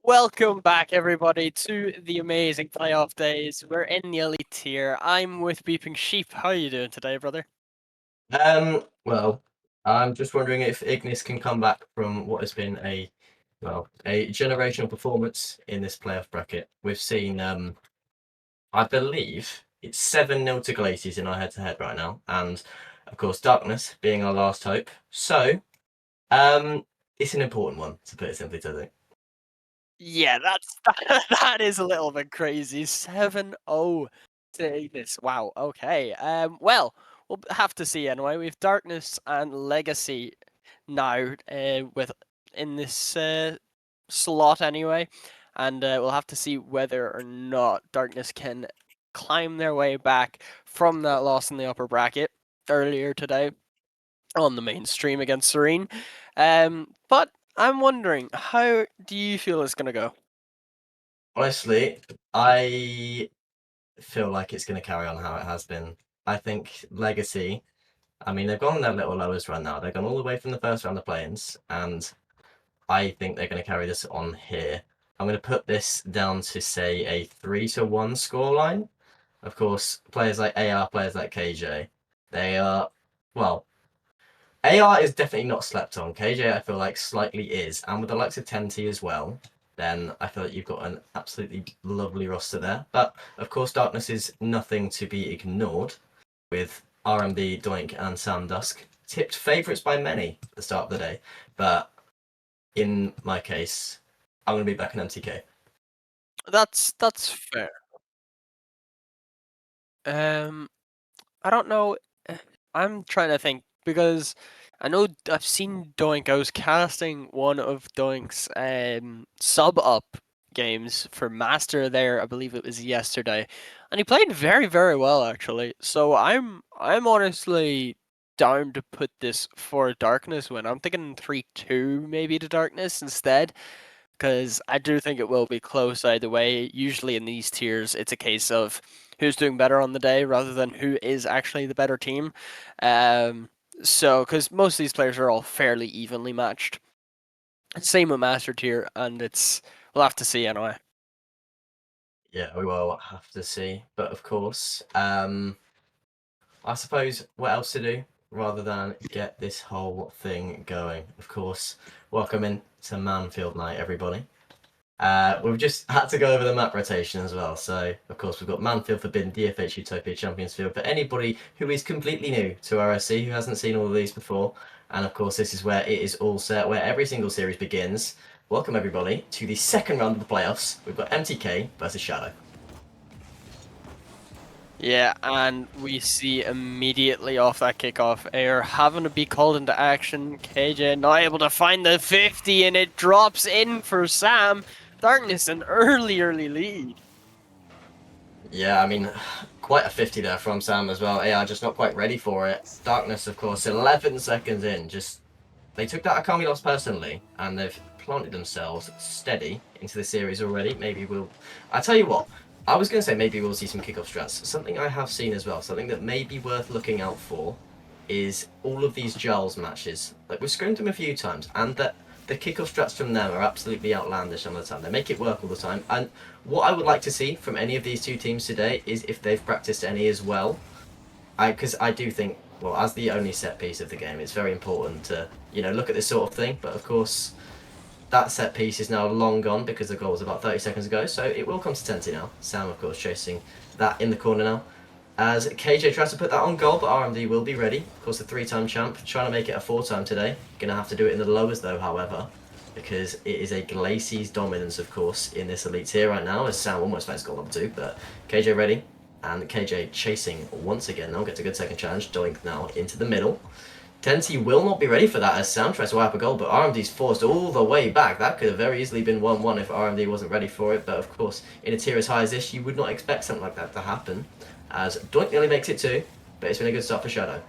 Welcome back, everybody, to the amazing playoff days. We're in the elite tier. I'm with Beeping Sheep. How are you doing today, brother? Well, I'm just wondering if Ignis can come back from what has been a generational performance in this playoff bracket. We've seen, I believe it's 7-0 to Glaciers in our head-to-head right now, and of course, Darkness being our last hope. So, it's an important one, to put it simply, to think. Yeah, that is a little bit crazy. 7-0 to Ignis. Wow. Okay. Well, we'll have to see anyway. We have Darkness and Legacy now, with in this slot anyway, and we'll have to see whether or not Darkness can climb their way back from that loss in the upper bracket earlier today on the main stream against Serene. But I'm wondering, how do you feel it's going to go? Honestly, I feel like it's going to carry on how it has been. I think Legacy, I mean, they've gone on their little lowest run now. They've gone all the way from the first round of play-ins, and I think they're going to carry this on here. I'm going to put this down to, say, a 3-1 scoreline. Of course, players like AR, players like KJ, they are, well, AR is definitely not slept on. KJ, I feel like, slightly is. And with the likes of Tenti as well, then I feel like you've got an absolutely lovely roster there. But, of course, Darkness is nothing to be ignored, with RMD, Doink, and Sam Dusk tipped favourites by many at the start of the day. But in my case, I'm going to be back in MTK. That's fair. I don't know. I'm trying to think because I know I've seen Doink. I was casting one of Doink's sub up games for Master there. I believe it was yesterday, and he played very very well actually. So I'm honestly down to put this for Darkness win. I'm thinking 3-2 maybe to Darkness instead, because I do think it will be close either way. Usually in these tiers, it's a case of who's doing better on the day rather than who is actually the better team. Because most of these players are all fairly evenly matched. Same with Master Tier, and we'll have to see anyway. Yeah, we will have to see. But of course, I suppose what else to do rather than get this whole thing going? Of course, welcome in to Manfield Night, everybody. We've just had to go over the map rotation as well. So, of course, we've got Manfield, Forbidden, DFH, Utopia, Champions Field. For anybody who is completely new to RSC, who hasn't seen all of these before, and of course, this is where it is all set, where every single series begins. Welcome, everybody, to the second round of the playoffs. We've got MTK versus Shadow. Yeah, and we see immediately off that kickoff, Air having to be called into action. KJ not able to find the 50, and it drops in for Sam. Darkness an early lead. Yeah, I mean, quite a 50 there from Sam as well. AI just not quite ready for it. Darkness, of course, 11 seconds in. They took that Akami loss personally, and they've planted themselves steady into the series already. I tell you what, I was going to say maybe we'll see some kickoff strats. Something I have seen as well, something that may be worth looking out for, is all of these Giles matches. Like, we've scrimmed them a few times, and that the kickoff strats from them are absolutely outlandish some of the time. They make it work all the time. And what I would like to see from any of these two teams today is if they've practiced any as well. Because I do think, well, as the only set piece of the game, it's very important to, look at this sort of thing. But of course, that set piece is now long gone because the goal was about 30 seconds ago. So it will come to Tenti now. Sam, of course, chasing that in the corner now. As KJ tries to put that on goal, but RMD will be ready. Of course, the 3-time champ, trying to make it a 4-time today. Gonna have to do it in the lowers though, however, because it is a Glacies dominance, of course, in this elite tier right now, as Sam almost makes goal number 2, but KJ ready, and KJ chasing once again now, gets a good second challenge, Doink now into the middle. Tenti will not be ready for that as Sam tries to wipe a goal, but RMD's forced all the way back. That could have very easily been 1-1 if RMD wasn't ready for it, but of course, in a tier as high as this, you would not expect something like that to happen, as Doink nearly makes it 2, but it's been a good start for Shadow.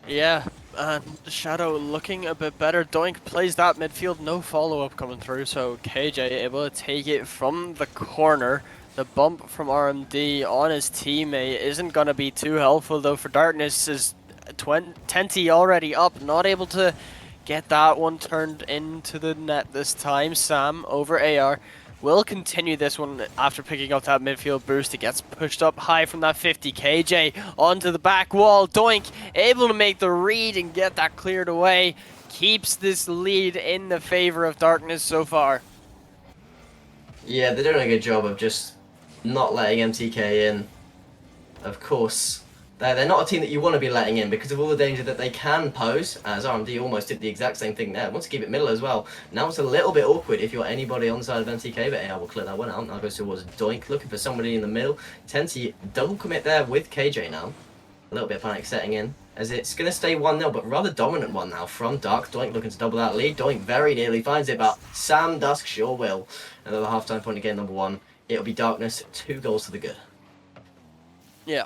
Yeah, and Shadow looking a bit better. Doink plays that midfield, no follow-up coming through, so KJ able to take it from the corner. The bump from RMD on his teammate isn't going to be too helpful though for Darkness, as Tenti already up, not able to get that one turned into the net this time. Sam over AR will continue this one after picking up that midfield boost. It gets pushed up high from that 50. KJ onto the back wall. Doink able to make the read and get that cleared away. Keeps this lead in the favor of Darkness so far. Yeah, they're doing a good job of just not letting MTK in. Of course, they're not a team that you want to be letting in because of all the danger that they can pose, as RMD almost did the exact same thing there. Want to keep it middle as well. Now it's a little bit awkward if you're anybody on the side of MTK, but yeah, we'll clear that one out. Now goes towards Doink, looking for somebody in the middle. Tenty double commit there with KJ now. A little bit of panic setting in, as it's going to stay 1-0, but rather dominant one now from Dark. Doink looking to double that lead. Doink very nearly finds it, but Sam Dusk sure will. Another half-time point again, number 1. It'll be Darkness, 2 goals to the good. Yeah.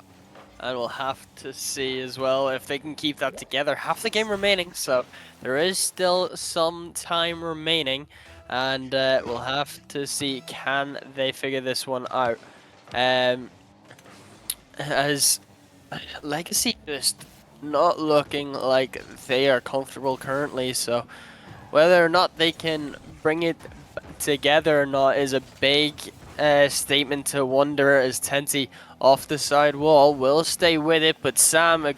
And we'll have to see as well if they can keep that together. Half the game remaining, so there is still some time remaining. And we'll have to see, can they figure this one out? As Legacy just not looking like they are comfortable currently, so whether or not they can bring it together or not is a big statement to wonder, as Tenty off the side wall will stay with it, but Sam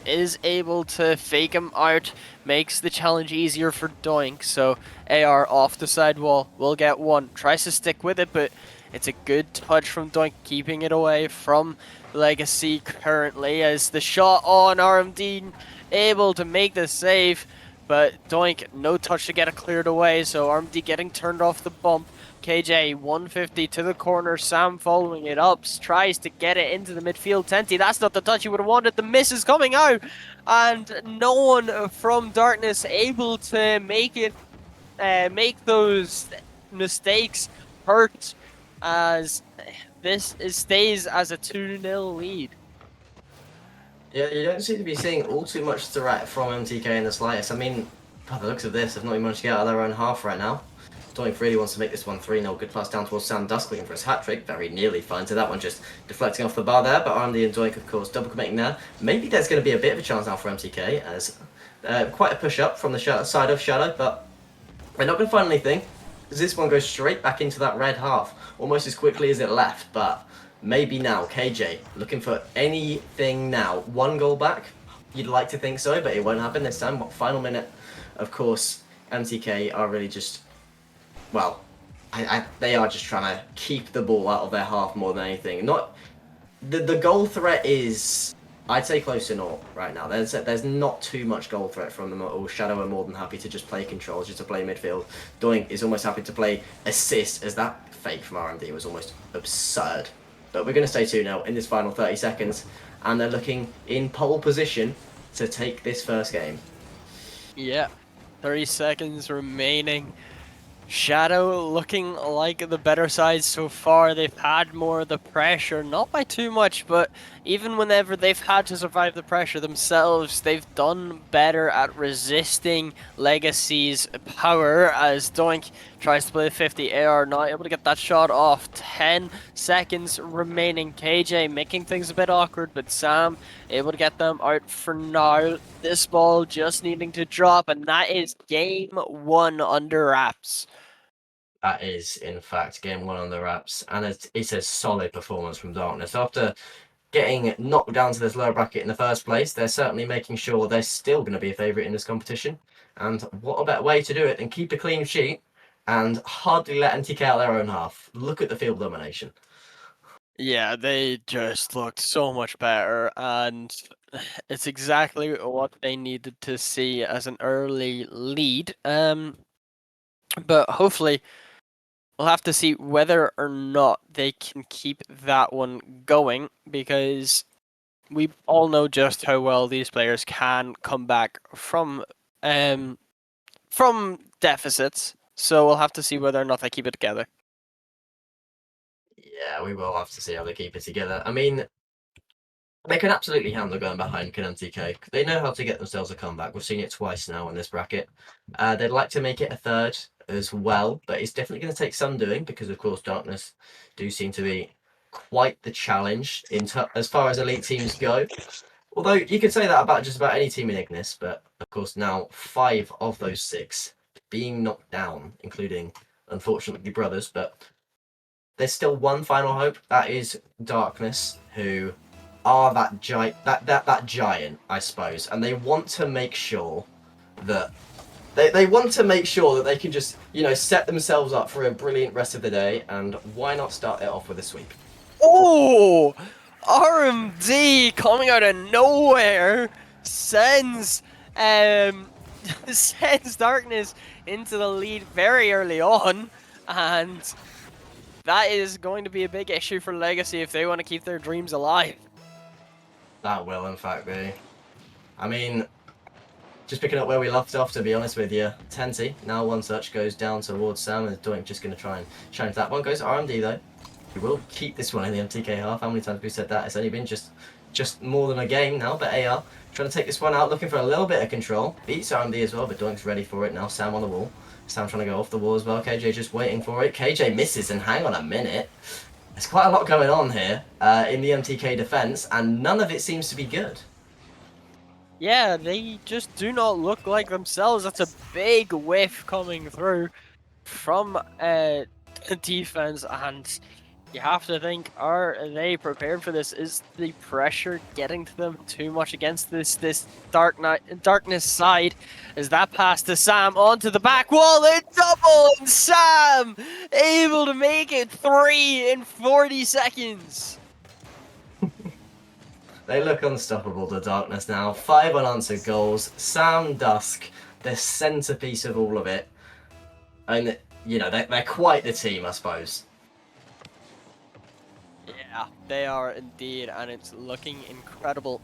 is able to fake him out, makes the challenge easier for Doink, so AR off the side wall will get one, tries to stick with it, but it's a good touch from Doink, keeping it away from Legacy currently, as the shot on RMD able to make the save, but Doink, no touch to get it cleared away, so RMD getting turned off the bump. KJ, 150 to the corner, Sam following it up, tries to get it into the midfield. Tenty, that's not the touch you would have wanted, the miss is coming out, and no one from Darkness able to make it, make those mistakes hurt, as this stays as a 2-0 lead. Yeah, you don't seem to be seeing all too much threat from MTK in the slightest. I mean, by the looks of this, they've not even managed to get out of their own half right now. Doink really wants to make this one 3-0. Good pass down towards Sam Dusk, looking for his hat-trick. Very nearly finds it. That one just deflecting off the bar there, but RMD and Doink, of course, double committing there. Maybe there's going to be a bit of a chance now for MTK, as quite a push-up from the side of Shadow, but we're not going to find anything, because this one goes straight back into that red half, almost as quickly as it left, but maybe now. KJ looking for anything now. 1 goal back. You'd like to think so, but it won't happen this time. Final minute, of course, MTK are really just, well, they are just trying to keep the ball out of their half more than anything. Not the goal threat is, I'd say, close to naught right now. There's not too much goal threat from them at all. Shadow are more than happy to just play control, just to play midfield. Doink is almost happy to play assist, as that fake from RMD was almost absurd. But we're going to stay 2-0 in this final 30 seconds, and they're looking in pole position to take this first game. Yeah, 30 seconds remaining. Shadow looking like the better side so far. They've had more of the pressure, not by too much, but even whenever they've had to survive the pressure themselves, they've done better at resisting Legacy's power, as Doink tries to play the 50. AR not able to get that shot off. 10 seconds remaining. KJ making things a bit awkward, but Sam able to get them out for now. This ball just needing to drop, and that is game 1 under wraps. That is, in fact, game 1 on the wraps, and it's a solid performance from Darkness. After getting knocked down to this lower bracket in the first place, they're certainly making sure they're still going to be a favourite in this competition. And what a better way to do it than keep a clean sheet and hardly let MTK out their own half. Look at the field domination. Yeah, they just looked so much better, and it's exactly what they needed to see as an early lead. But hopefully we'll have to see whether or not they can keep that one going, because we all know just how well these players can come back from deficits. So we'll have to see whether or not they keep it together. Yeah, we will have to see how they keep it together. I mean, they can absolutely handle going behind, can MTK. They know how to get themselves a comeback. We've seen it twice now in this bracket. They'd like to make it a third as well, but it's definitely going to take some doing, because, of course, Darkness do seem to be quite the challenge as far as elite teams go. Although you could say that about just about any team in Ignis, but of course now 5 of those 6 being knocked down, including unfortunately brothers, but there's still one final hope. That is Darkness, who are that giant, I suppose, and they want to make sure that they want to make sure that they can just set themselves up for a brilliant rest of the day. And why not start it off with a sweep? Oh, RMD coming out of nowhere sends sends Darkness into the lead very early on, and that is going to be a big issue for Legacy if they want to keep their dreams alive. That will, in fact, be. I mean, just picking up where we left off, to be honest with you. Tenty, now one such, goes down towards Sam, and Doink just going to try and challenge that one. Goes RMD, though. We will keep this one in the MTK half. How many times have we said that? It's only been just more than a game now, but AR trying to take this one out, looking for a little bit of control. Beats RMD as well, but Doink's ready for it now. Sam on the wall. Sam trying to go off the wall as well. KJ just waiting for it. KJ misses, and hang on a minute. There's quite a lot going on here in the MTK defense, and none of it seems to be good. Yeah, they just do not look like themselves. That's a big whiff coming through from defense, and you have to think, are they prepared for this? Is the pressure getting to them too much against this darkness side? Is that pass to Sam onto the back wall? A double, and Sam able to make it 3 in 40 seconds. They look unstoppable, the Darkness now. 5 unanswered goals. Sam Dusk, the centerpiece of all of it. And, they're quite the team, I suppose. Yeah, they are indeed, and it's looking incredible.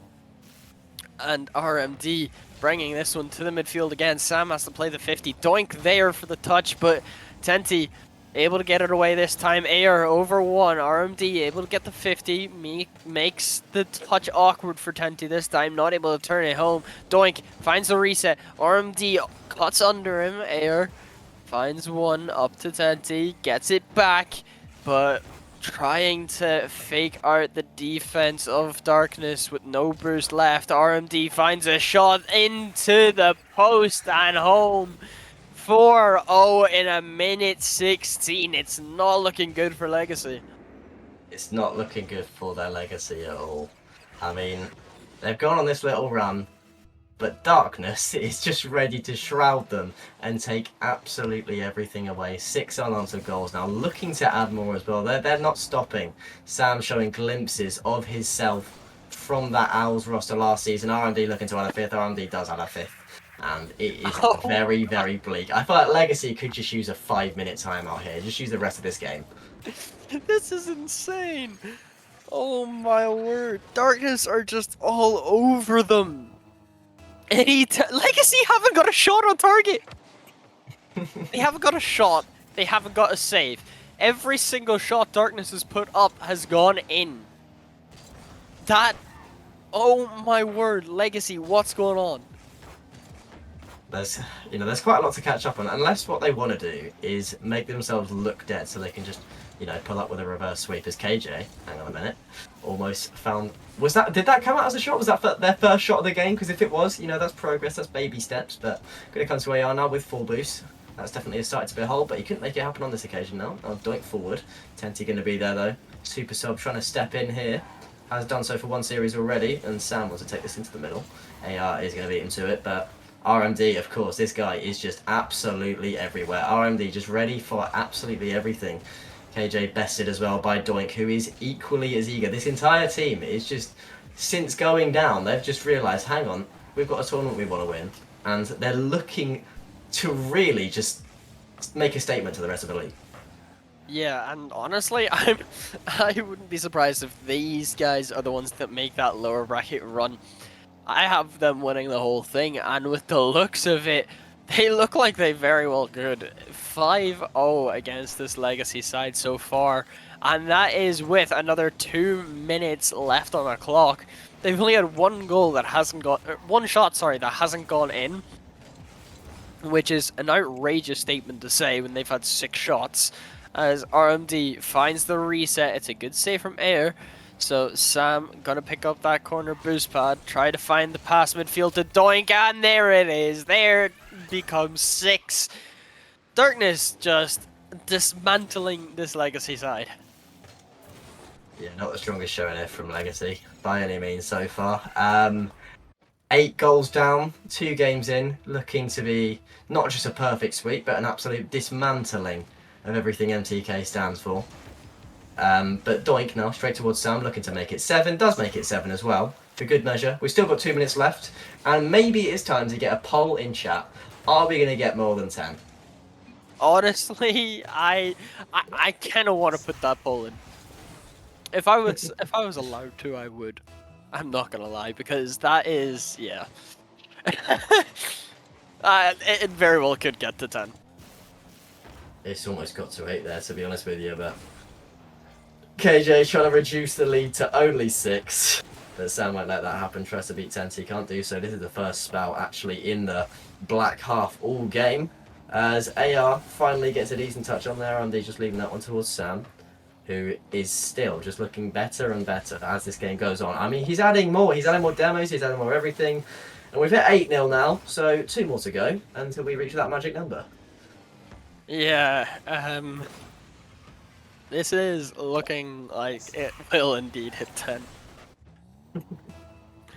And RMD bringing this one to the midfield again. Sam has to play the 50. Doink there for the touch, but Tenty able to get it away this time. AR over 1. RMD able to get the 50. Makes the touch awkward for Tenty this time. Not able to turn it home. Doink finds the reset. RMD cuts under him. AR finds one up to Tenty. Gets it back, but trying to fake out the defense of Darkness with no boost left. RMD finds a shot into the post and home. 4-0 in a minute 16. It's not looking good for Legacy. It's not looking good for their Legacy at all. I mean, they've gone on this little run, but Darkness is just ready to shroud them and take absolutely everything away. 6 unanswered goals now, looking to add more as well. They're not stopping. Sam showing glimpses of himself from that Owls roster last season. RMD looking to add a 5th. RMD does add a 5th. And it is very, very bleak. I feel like Legacy could just use a 5-minute timeout here. Just use the rest of this game. This is insane. Oh my word. Darkness are just all over them. Legacy haven't got a shot on target. They haven't got a shot. They haven't got a save. Every single shot Darkness has put up has gone in. Oh my word, Legacy, what's going on? There's quite a lot to catch up on, unless what they want to do is make themselves look dead so they can just, pull up with a reverse sweep as KJ, hang on a minute, almost found... Did that come out as a shot? Was that their first shot of the game? Because if it was, that's progress, that's baby steps, but going to come to AR now with full boost. That's definitely a start to behold, but he couldn't make it happen on this occasion now. Doink forward. Tenty going to be there though. Super Sub trying to step in here. Has done so for one series already, and Sam wants to take this into the middle. AR is going to beat him to it, but RMD, of course, this guy is just absolutely everywhere. RMD just ready for absolutely everything. KJ bested as well by Doink, who is equally as eager. This entire team is just, since going down, they've just realised, hang on, we've got a tournament we want to win. And they're looking to really just make a statement to the rest of the league. Yeah, and honestly, I wouldn't be surprised if these guys are the ones that make that lower bracket run. I have them winning the whole thing, and with the looks of it, they look like they very well could. 5-0 against this Legacy side so far, and that is with another 2 minutes left on the clock. They've only had one shot, that hasn't gone in, which is an outrageous statement to say when they've had 6 shots. As RMD finds the reset, it's a good save from Air. So Sam gonna pick up that corner boost pad, try to find the pass midfield to Doink, and there it is. There it becomes 6. Darkness just dismantling this Legacy side. Yeah, not the strongest showing here from Legacy by any means so far. 8 goals down, 2 games in, looking to be not just a perfect sweep, but an absolute dismantling of everything MTK stands for. But Doink now straight towards Sam, looking to make it 7. Does make it 7 as well, for good measure. We've still got 2 minutes left, and maybe it's time to get a poll in chat. Are we going to get more than 10? Honestly, I kind of want to put that poll in. If I was allowed to, I would. I'm not gonna lie, because that is, yeah. It very well could get to 10. It's almost got to 8 there, to be honest with you, but KJ trying to reduce the lead to only 6. But Sam won't let that happen, tries to beat 10, so he can't do so. This is the first spell actually in the black half all game. As AR finally gets a decent touch on there, and he's just leaving that one towards Sam, who is still just looking better and better as this game goes on. I mean, he's adding more demos, he's adding more everything. And we've hit 8-0 now, so 2 more to go until we reach that magic number. Yeah, this is looking like it will indeed hit 10.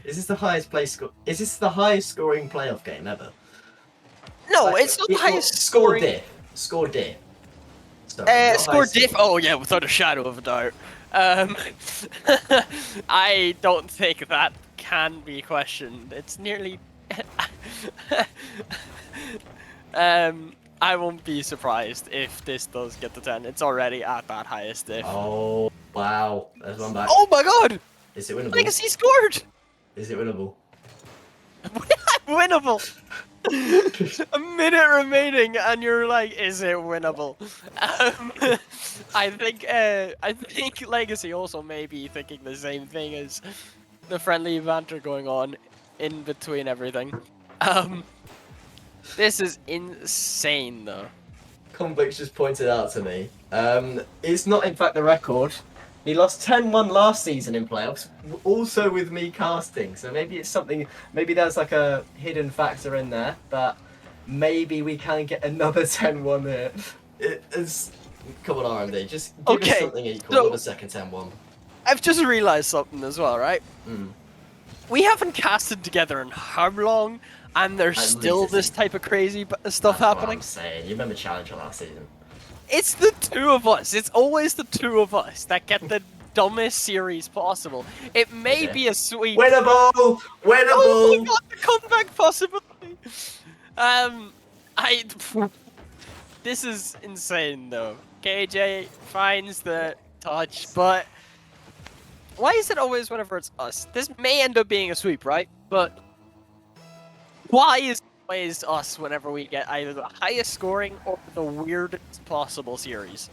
Is this the highest play score? Is this the highest scoring playoff game ever? No, Like, it's not the highest score scoring. diff. Score diff. Sorry, not Score highest diff. score. Oh yeah, without a shadow of a doubt. I don't think that can be questioned. It's nearly. I won't be surprised if this does get to 10. It's already at that highest diff. Oh wow, there's one back. Oh my god! Is it winnable? Legacy scored! Is it winnable? Winnable! A minute remaining, and you're like, "Is it winnable?" I think Legacy also may be thinking the same thing as the friendly banter going on in between everything. This is insane, though. Convicts just pointed out to me. It's not in fact the record. He lost 10-1 last season in playoffs, also with me casting. So maybe it's something. Maybe there's like a hidden factor in there, but maybe we can get another 10-1 here. It's come on, RMD, just give us something equal with a second 10-1. I've just realized something as well, right? Mm. We haven't casted together in how long, and there's still this type of crazy stuff happening. What I'm saying. You remember Challenger last season? It's the 2 of us. It's always the 2 of us that get the dumbest series possible. It may be a sweep. Winnable! Winnable! Oh my god, the comeback possibility! This is insane though. KJ finds the touch, but why is it always whenever it's us? This may end up being a sweep, right? But why is it always us whenever we get either the highest scoring or the weirdest possible series?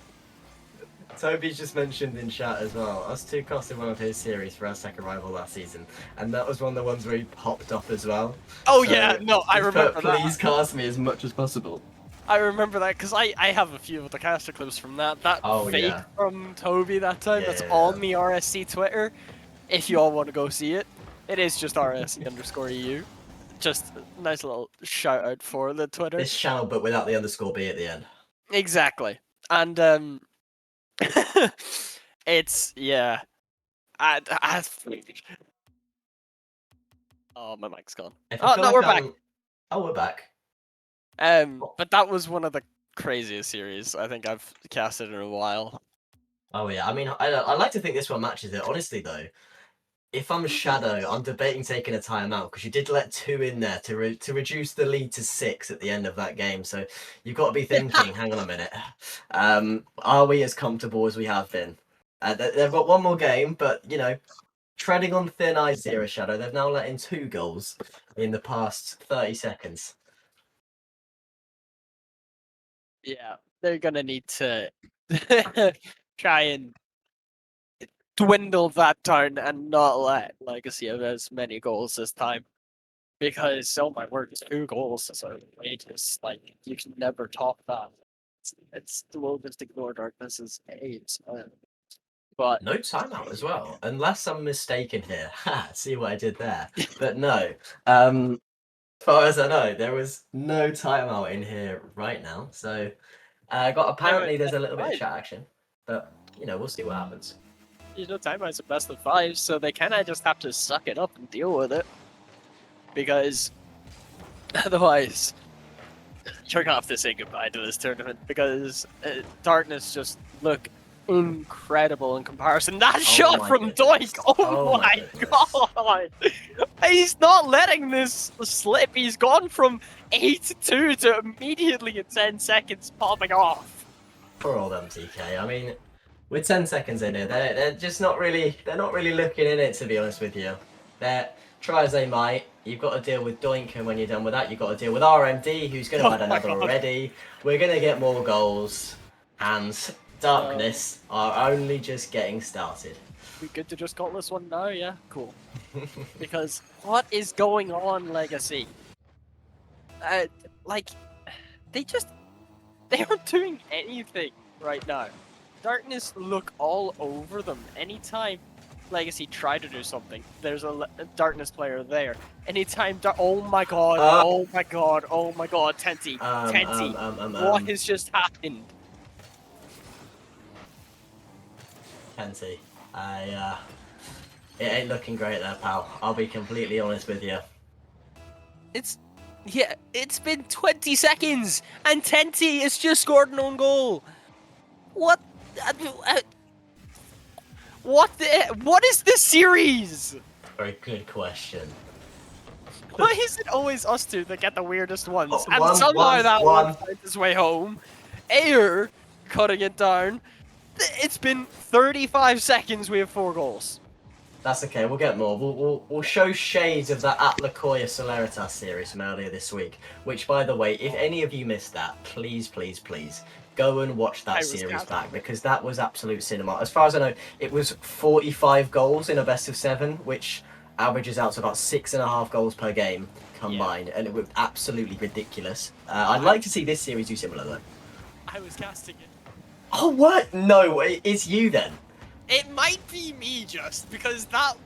Toby's just mentioned in chat as well. Us 2 casted one of his series for our second rival last season, and that was one of the ones where he popped up as well. Oh so yeah, no, I remember that. Please cast me as much as possible. I remember that because I have a few of the caster clips from that. That fake from Toby that time, that's on the RSC Twitter. If you all want to go see it, it is just rsc_eu. Just a nice little shout out for the Twitter. This channel, but without the underscore B at the end. Exactly. And it's yeah. Oh, my mic's gone. Oh no, we're back. Oh, we're back. But that was one of the craziest series I think I've casted in a while. Oh yeah, I mean, I like to think this one matches it. Honestly though, if I'm Shadow, I'm debating taking a timeout because you did let 2 in there to reduce the lead to 6 at the end of that game. So you've got to be thinking, hang on a minute, are we as comfortable as we have been? They've got one more game, but you know, treading on thin ice here, Shadow. They've now let in 2 goals in the past 30 seconds. Yeah, they're gonna need to try and dwindle that down and not let Legacy have as many goals this time. Because, oh my word, 2 goals is outrageous. Like, you can never top that. We'll just ignore Darkness's aims. But No timeout as well, unless I'm mistaken here. Ha! See what I did there? But no. As far as I know, there was no timeout in here right now. So, apparently there's a little bit of chat action, but we'll see what happens. timeout's a best of 5, so they kind of just have to suck it up and deal with it, because otherwise you're gonna have to say goodbye to this tournament, because Darkness just look incredible in comparison. That shot from goodness. Doink! Oh my god! He's not letting this slip. He's gone from 8-2 to immediately in 10 seconds popping off. Poor old MTK. I mean, with 10 seconds in it, they're just not really looking in it, to be honest with you. They're try as they might. You've got to deal with Doink, and when you're done with that, you've got to deal with RMD, who's going to have had another already. We're going to get more goals, and Darkness are only just getting started. Be good to just call this one now, yeah? Cool. Because what is going on, Legacy? Like, they aren't doing anything right now. Darkness look all over them. Anytime Legacy try to do something, there's a Darkness player there. Anytime, oh my god, oh my god, oh my god, Tenty, what has just happened? Tenty, it ain't looking great there, pal. I'll be completely honest with you. It's been 20 seconds, and Tenty has just scored an own goal. What? What is this series? Very good question. Why is it always us two that get the weirdest ones? And somehow that one finds his way home. Ayer cutting it down. It's been 35 seconds. We have 4 goals. That's okay. We'll get more. We'll show shades of that Atlacoya Celeritas series from earlier this week. Which, by the way, if any of you missed that, please go and watch that series back, because that was absolute cinema. As far as I know, it was 45 goals in a best of 7, which averages out to about 6.5 goals per game combined, and it was absolutely ridiculous. I'd like to see this series do similar, though. I was casting it. Oh, what? No, it's you then. It might be me, just because that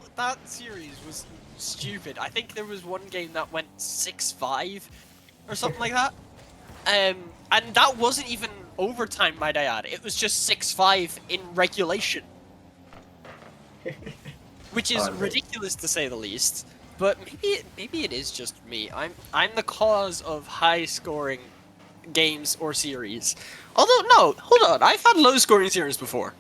series was stupid. I think there was one game that went 6-5 or something like that. And that wasn't even overtime, might I add. It was just 6-5 in regulation. Which is ridiculous to say the least. But maybe it is just me. I'm the cause of high scoring games or series. Although no, hold on, I've had low scoring series before.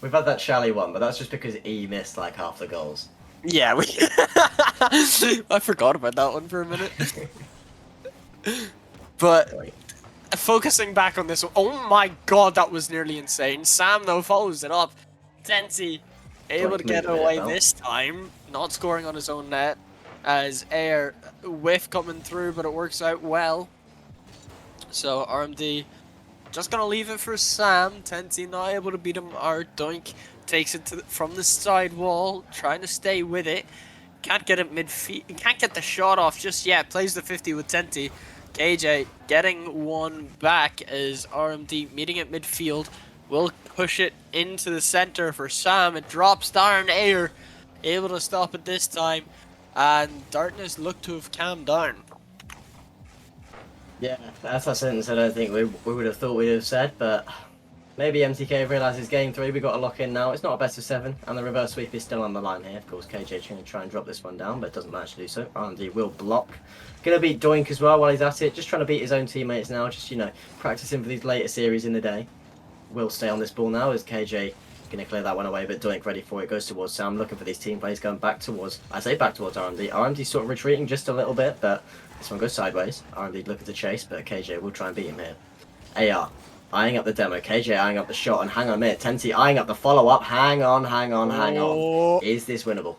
We've had that Shally one, but that's just because E missed like half the goals. Yeah, I forgot about that one for a minute. But focusing back on this one, oh my god, that was nearly insane. Sam, though, follows it up. Tenty able to get away this time, not scoring on his own net, as Ayer whiff coming through, but it works out well. So RMD just gonna leave it for Sam. Tenty not able to beat him. Doink takes it from the side wall, trying to stay with it. Can't get it midfield. Can't get the shot off just yet. Plays the 50 with Tenty. KJ getting one back as RMD meeting at midfield. Will push it into the center for Sam. It drops down. Ayer able to stop it this time. And Darkness look to have calmed down. Yeah, that's a sentence I don't think we would have thought we'd have said, but maybe MTK realises game 3 we got to lock in now. It's not a best of 7, and the reverse sweep is still on the line here. Of course, KJ's going to try and drop this one down, but it doesn't manage to do so. RMD will block. Going to beat Doink as well while he's at it. Just trying to beat his own teammates now. Just, practicing for these later series in the day. Will stay on this ball now as KJ going to clear that one away, but Doink ready for it. Goes towards Sam, looking for these team plays, going back towards, back towards RMD. RMD sort of retreating just a little bit, but this one goes sideways. RMD looking to chase, but KJ will try and beat him here. AR eyeing up the demo. KJ eyeing up the shot, and hang on a minute. Tenty eyeing up the follow-up. Hang on. Is this winnable?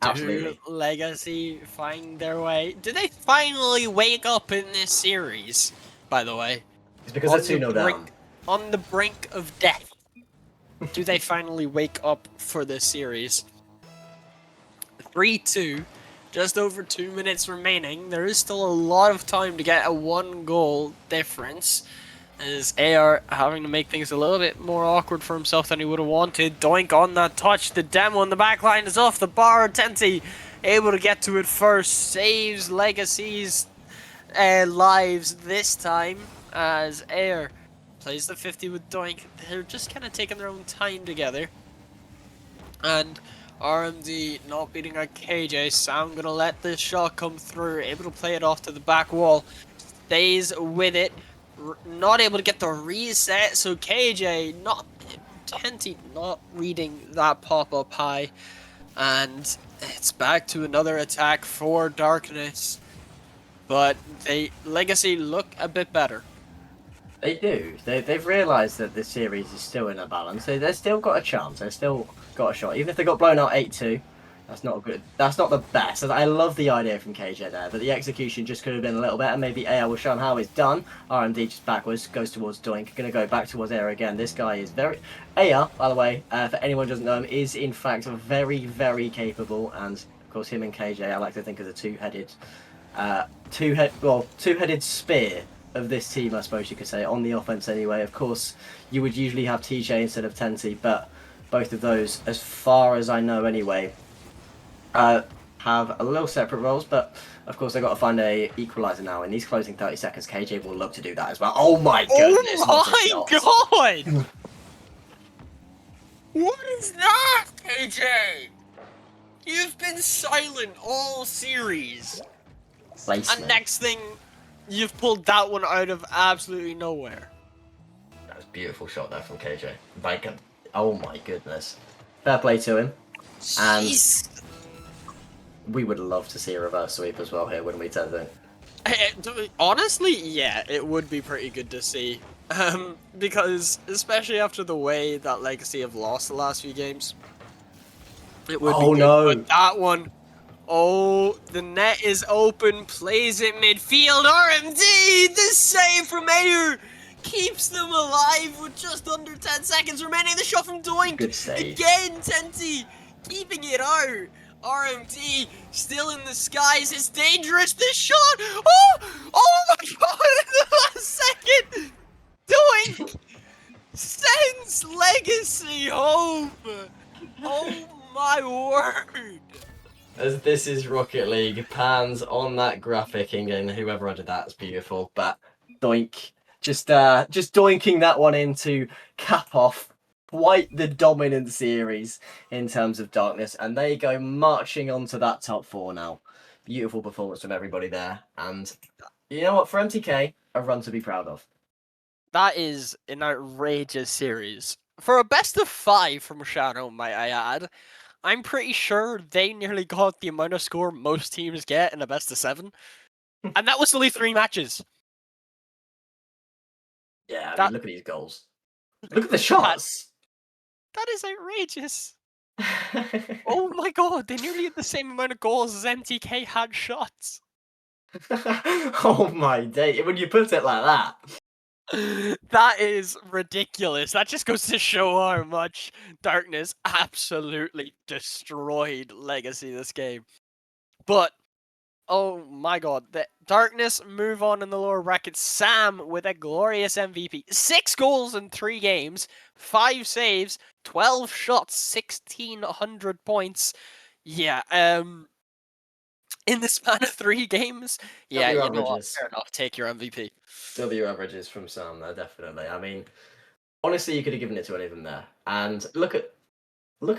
Absolutely. Do Legacy find their way? Do they finally wake up in this series, by the way? It's because they're 2-0 down. On the brink of death. Do they finally wake up for this series? 3-2. Just over 2 minutes remaining. There is still a lot of time to get a 1-goal difference. Is AR having to make things a little bit more awkward for himself than he would have wanted. Doink on that touch. The demo in the back line is off the bar. Tenty able to get to it first. Saves Legacy's lives this time as Air plays the 50 with Doink. They're just kind of taking their own time together. And RMD not beating out KJ. Sam gonna let this shot come through. Able to play it off to the back wall. Stays with it. Not able to get the reset. So KJ not Tenty not reading that pop-up high. And it's back to another attack for Darkness. But Legacy look a bit better. They do. They've realised that this series is still in a balance. They've still got a chance. They've still got a shot. Even if they got blown out 8-2, that's not good. That's not the best. I love the idea from KJ there, but the execution just could have been a little better. Maybe AR will show how it's done. RMD just backwards, goes towards Doink. Going to go back towards AR again. This guy is very... AR, by the way, for anyone who doesn't know him, is in fact very, very capable. And, of course, him and KJ, I like to think as a two-headed... two-headed spear of this team, I suppose you could say, on the offense anyway. Of course, you would usually have TJ instead of Tenty, but both of those, as far as I know anyway, have a little separate roles, but of course they've got to find a equalizer now. In these closing 30 seconds, KJ will look to do that as well. Oh my goodness! Oh my god! What is that, KJ? You've been silent all series. Placement. And next thing, you've pulled that one out of absolutely nowhere. That was a beautiful shot there from KJ. Bacon. Oh my goodness. Fair play to him. Jeez. And we would love to see a reverse sweep as well here, wouldn't we, Tenzo? Honestly, yeah, it would be pretty good to see. Because, especially after the way that Legacy have lost the last few games, it would be good. No. But that one... Oh, the net is open, plays it midfield, RMD, the save from Ayer keeps them alive with just under 10 seconds remaining. The shot from Doink, good save. Again, Tenty, keeping it out. RMD still in the skies, it's dangerous, this shot, oh my god, in the last second, Doink sends Legacy home. Oh my word. As this is Rocket League, pans on that graphic in whoever did that's beautiful. But Doink just doinking that one in to cap off quite the dominant series in terms of Darkness, and they go marching onto that top four now. Beautiful performance from everybody there, and you know what, for MTK, a run to be proud of. That is an outrageous series. For a best of 5 from Shadow, might I add, I'm pretty sure they nearly got the amount of score most teams get in a best of 7. And that was only 3 matches. Yeah, I mean, look at these goals. Look at the shots. That is outrageous. Oh my god, they nearly had the same amount of goals as MTK had shots. Oh my day, when you put it like that. That is ridiculous. That just goes to show how much Darkness absolutely destroyed Legacy this game. But, oh my god, the Darkness move on in the lower bracket. Sam with a glorious MVP. 6 goals in 3 games, 5 saves, 12 shots, 1,600 points. Yeah, in the span of 3 games, yeah, you know what, fair enough, take your MVP. W averages from Sam there, definitely. I mean, honestly, you could have given it to any of them there. And looking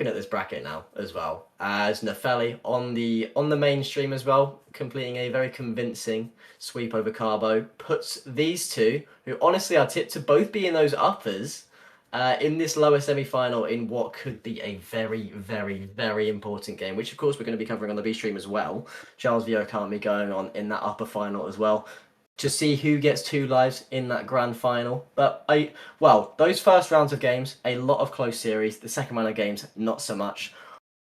at this bracket now as well, as Nefelli on the mainstream as well, completing a very convincing sweep over Carbo, puts these two, who honestly are tipped to both be in those uppers, in this lower semi-final in what could be a very, very, very important game, which of course we're going to be covering on the B stream as well. Charles Vio can't be going on in that upper final as well, to see who gets 2 lives in that grand final. But those first rounds of games, a lot of close series. The second round of games, not so much.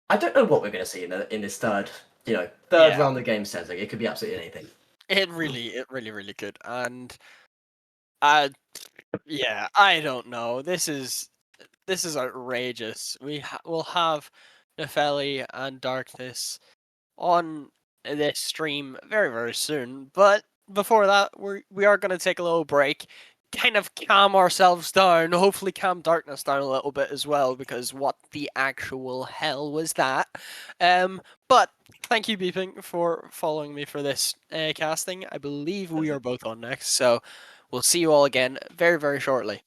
I don't know what we're going to see in this third round of games, Cedric. It could be absolutely anything. It really could. And yeah, I don't know. This is outrageous. We'll have Nefelli and Darkness on this stream very, very soon. But before that, we are going to take a little break, kind of calm ourselves down, hopefully calm darkness down a little bit as well, because what the actual hell was that? But thank you, Beeping, for following me for this casting. I believe we are both on next, so we'll see you all again very, very shortly.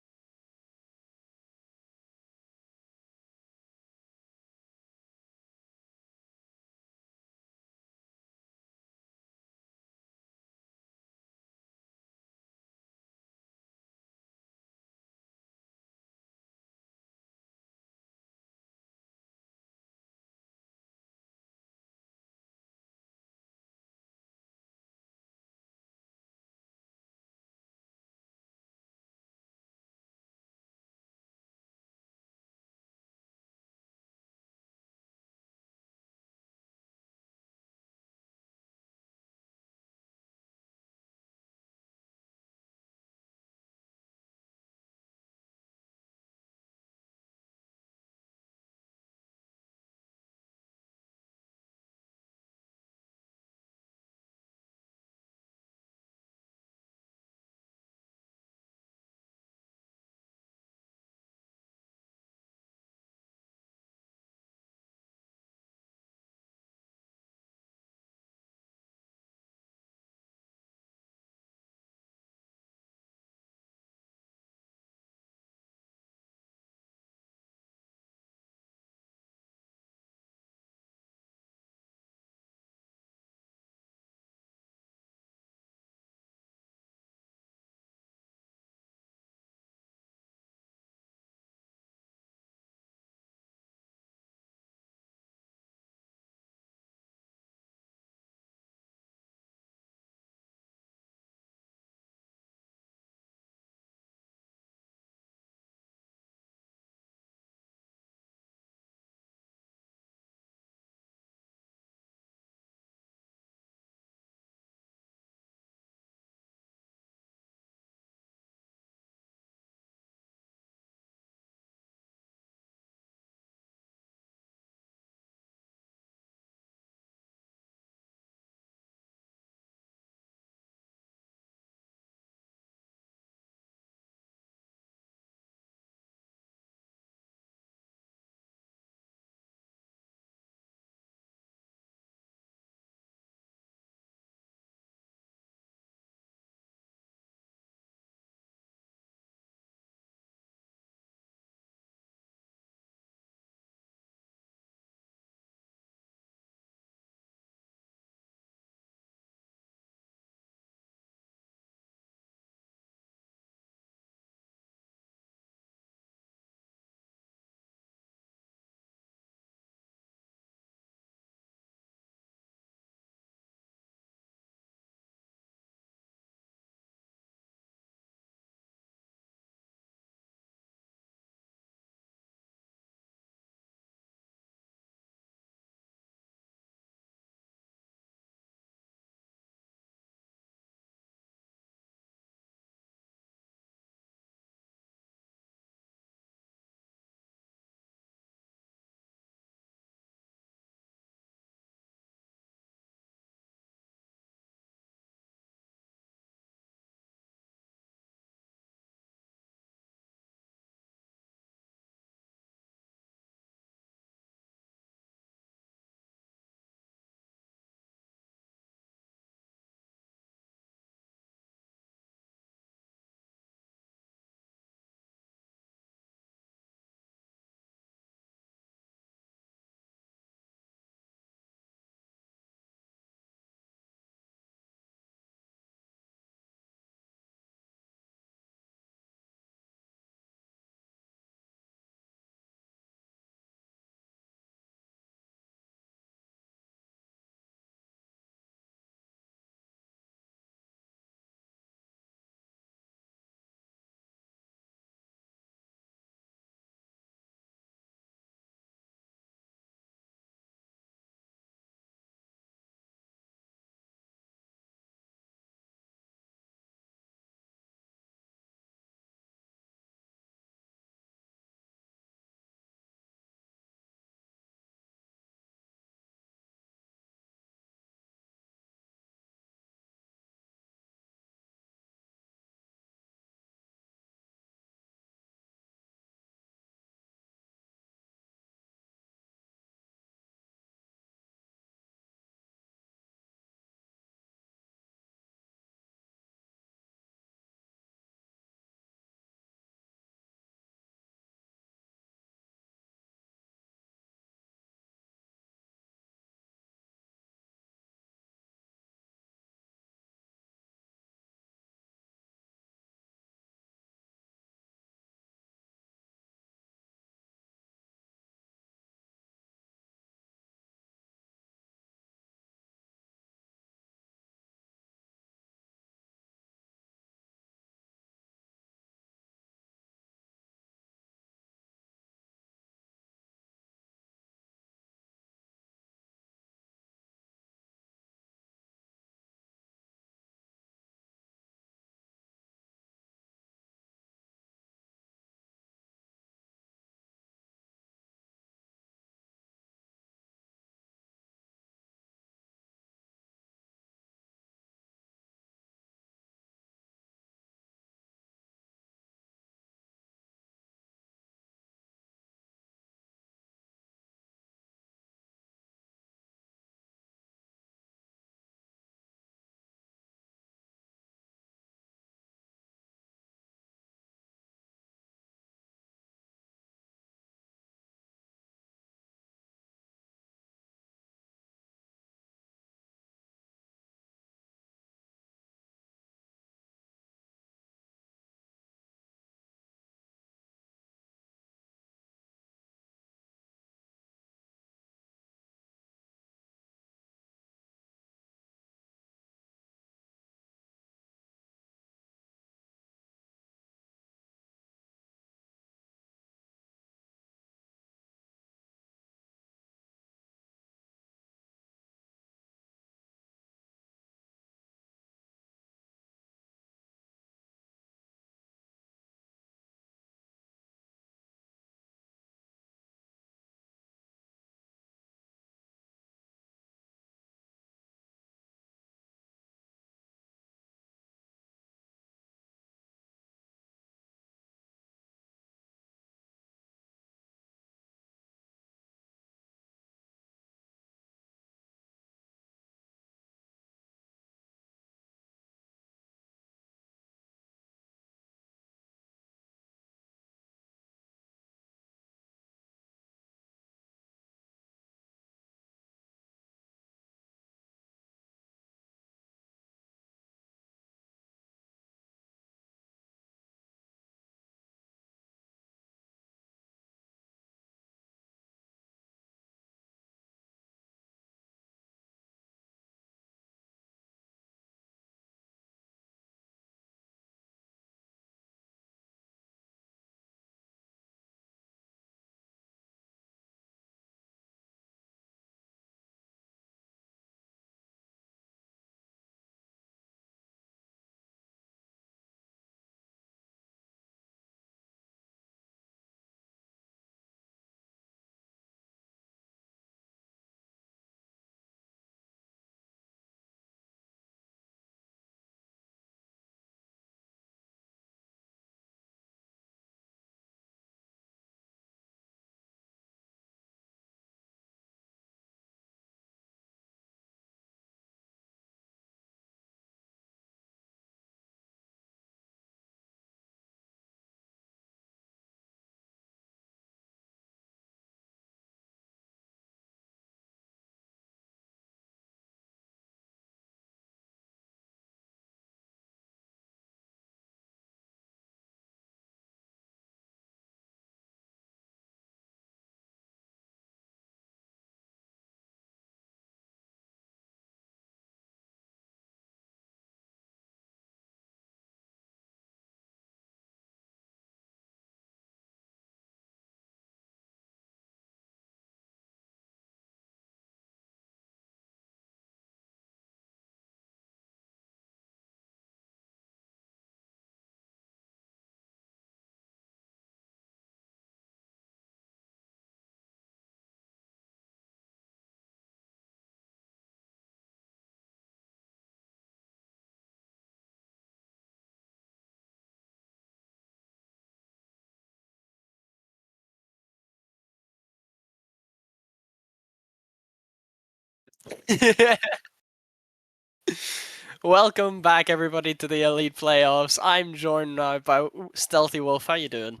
Welcome back, everybody, to the Elite Playoffs. I'm joined now by Stealthy Wolf. How you doing?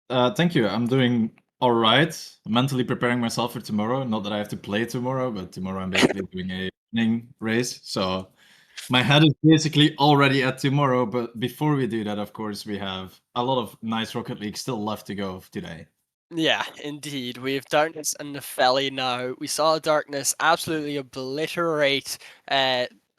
Thank you. I'm doing all right. Mentally preparing myself for tomorrow. Not that I have to play tomorrow, but tomorrow I'm basically doing a running race. So my head is basically already at tomorrow. But before we do that, of course, we have a lot of nice Rocket League still left to go today. Yeah, indeed. We have Darkness and Nefelli now. We saw Darkness absolutely obliterate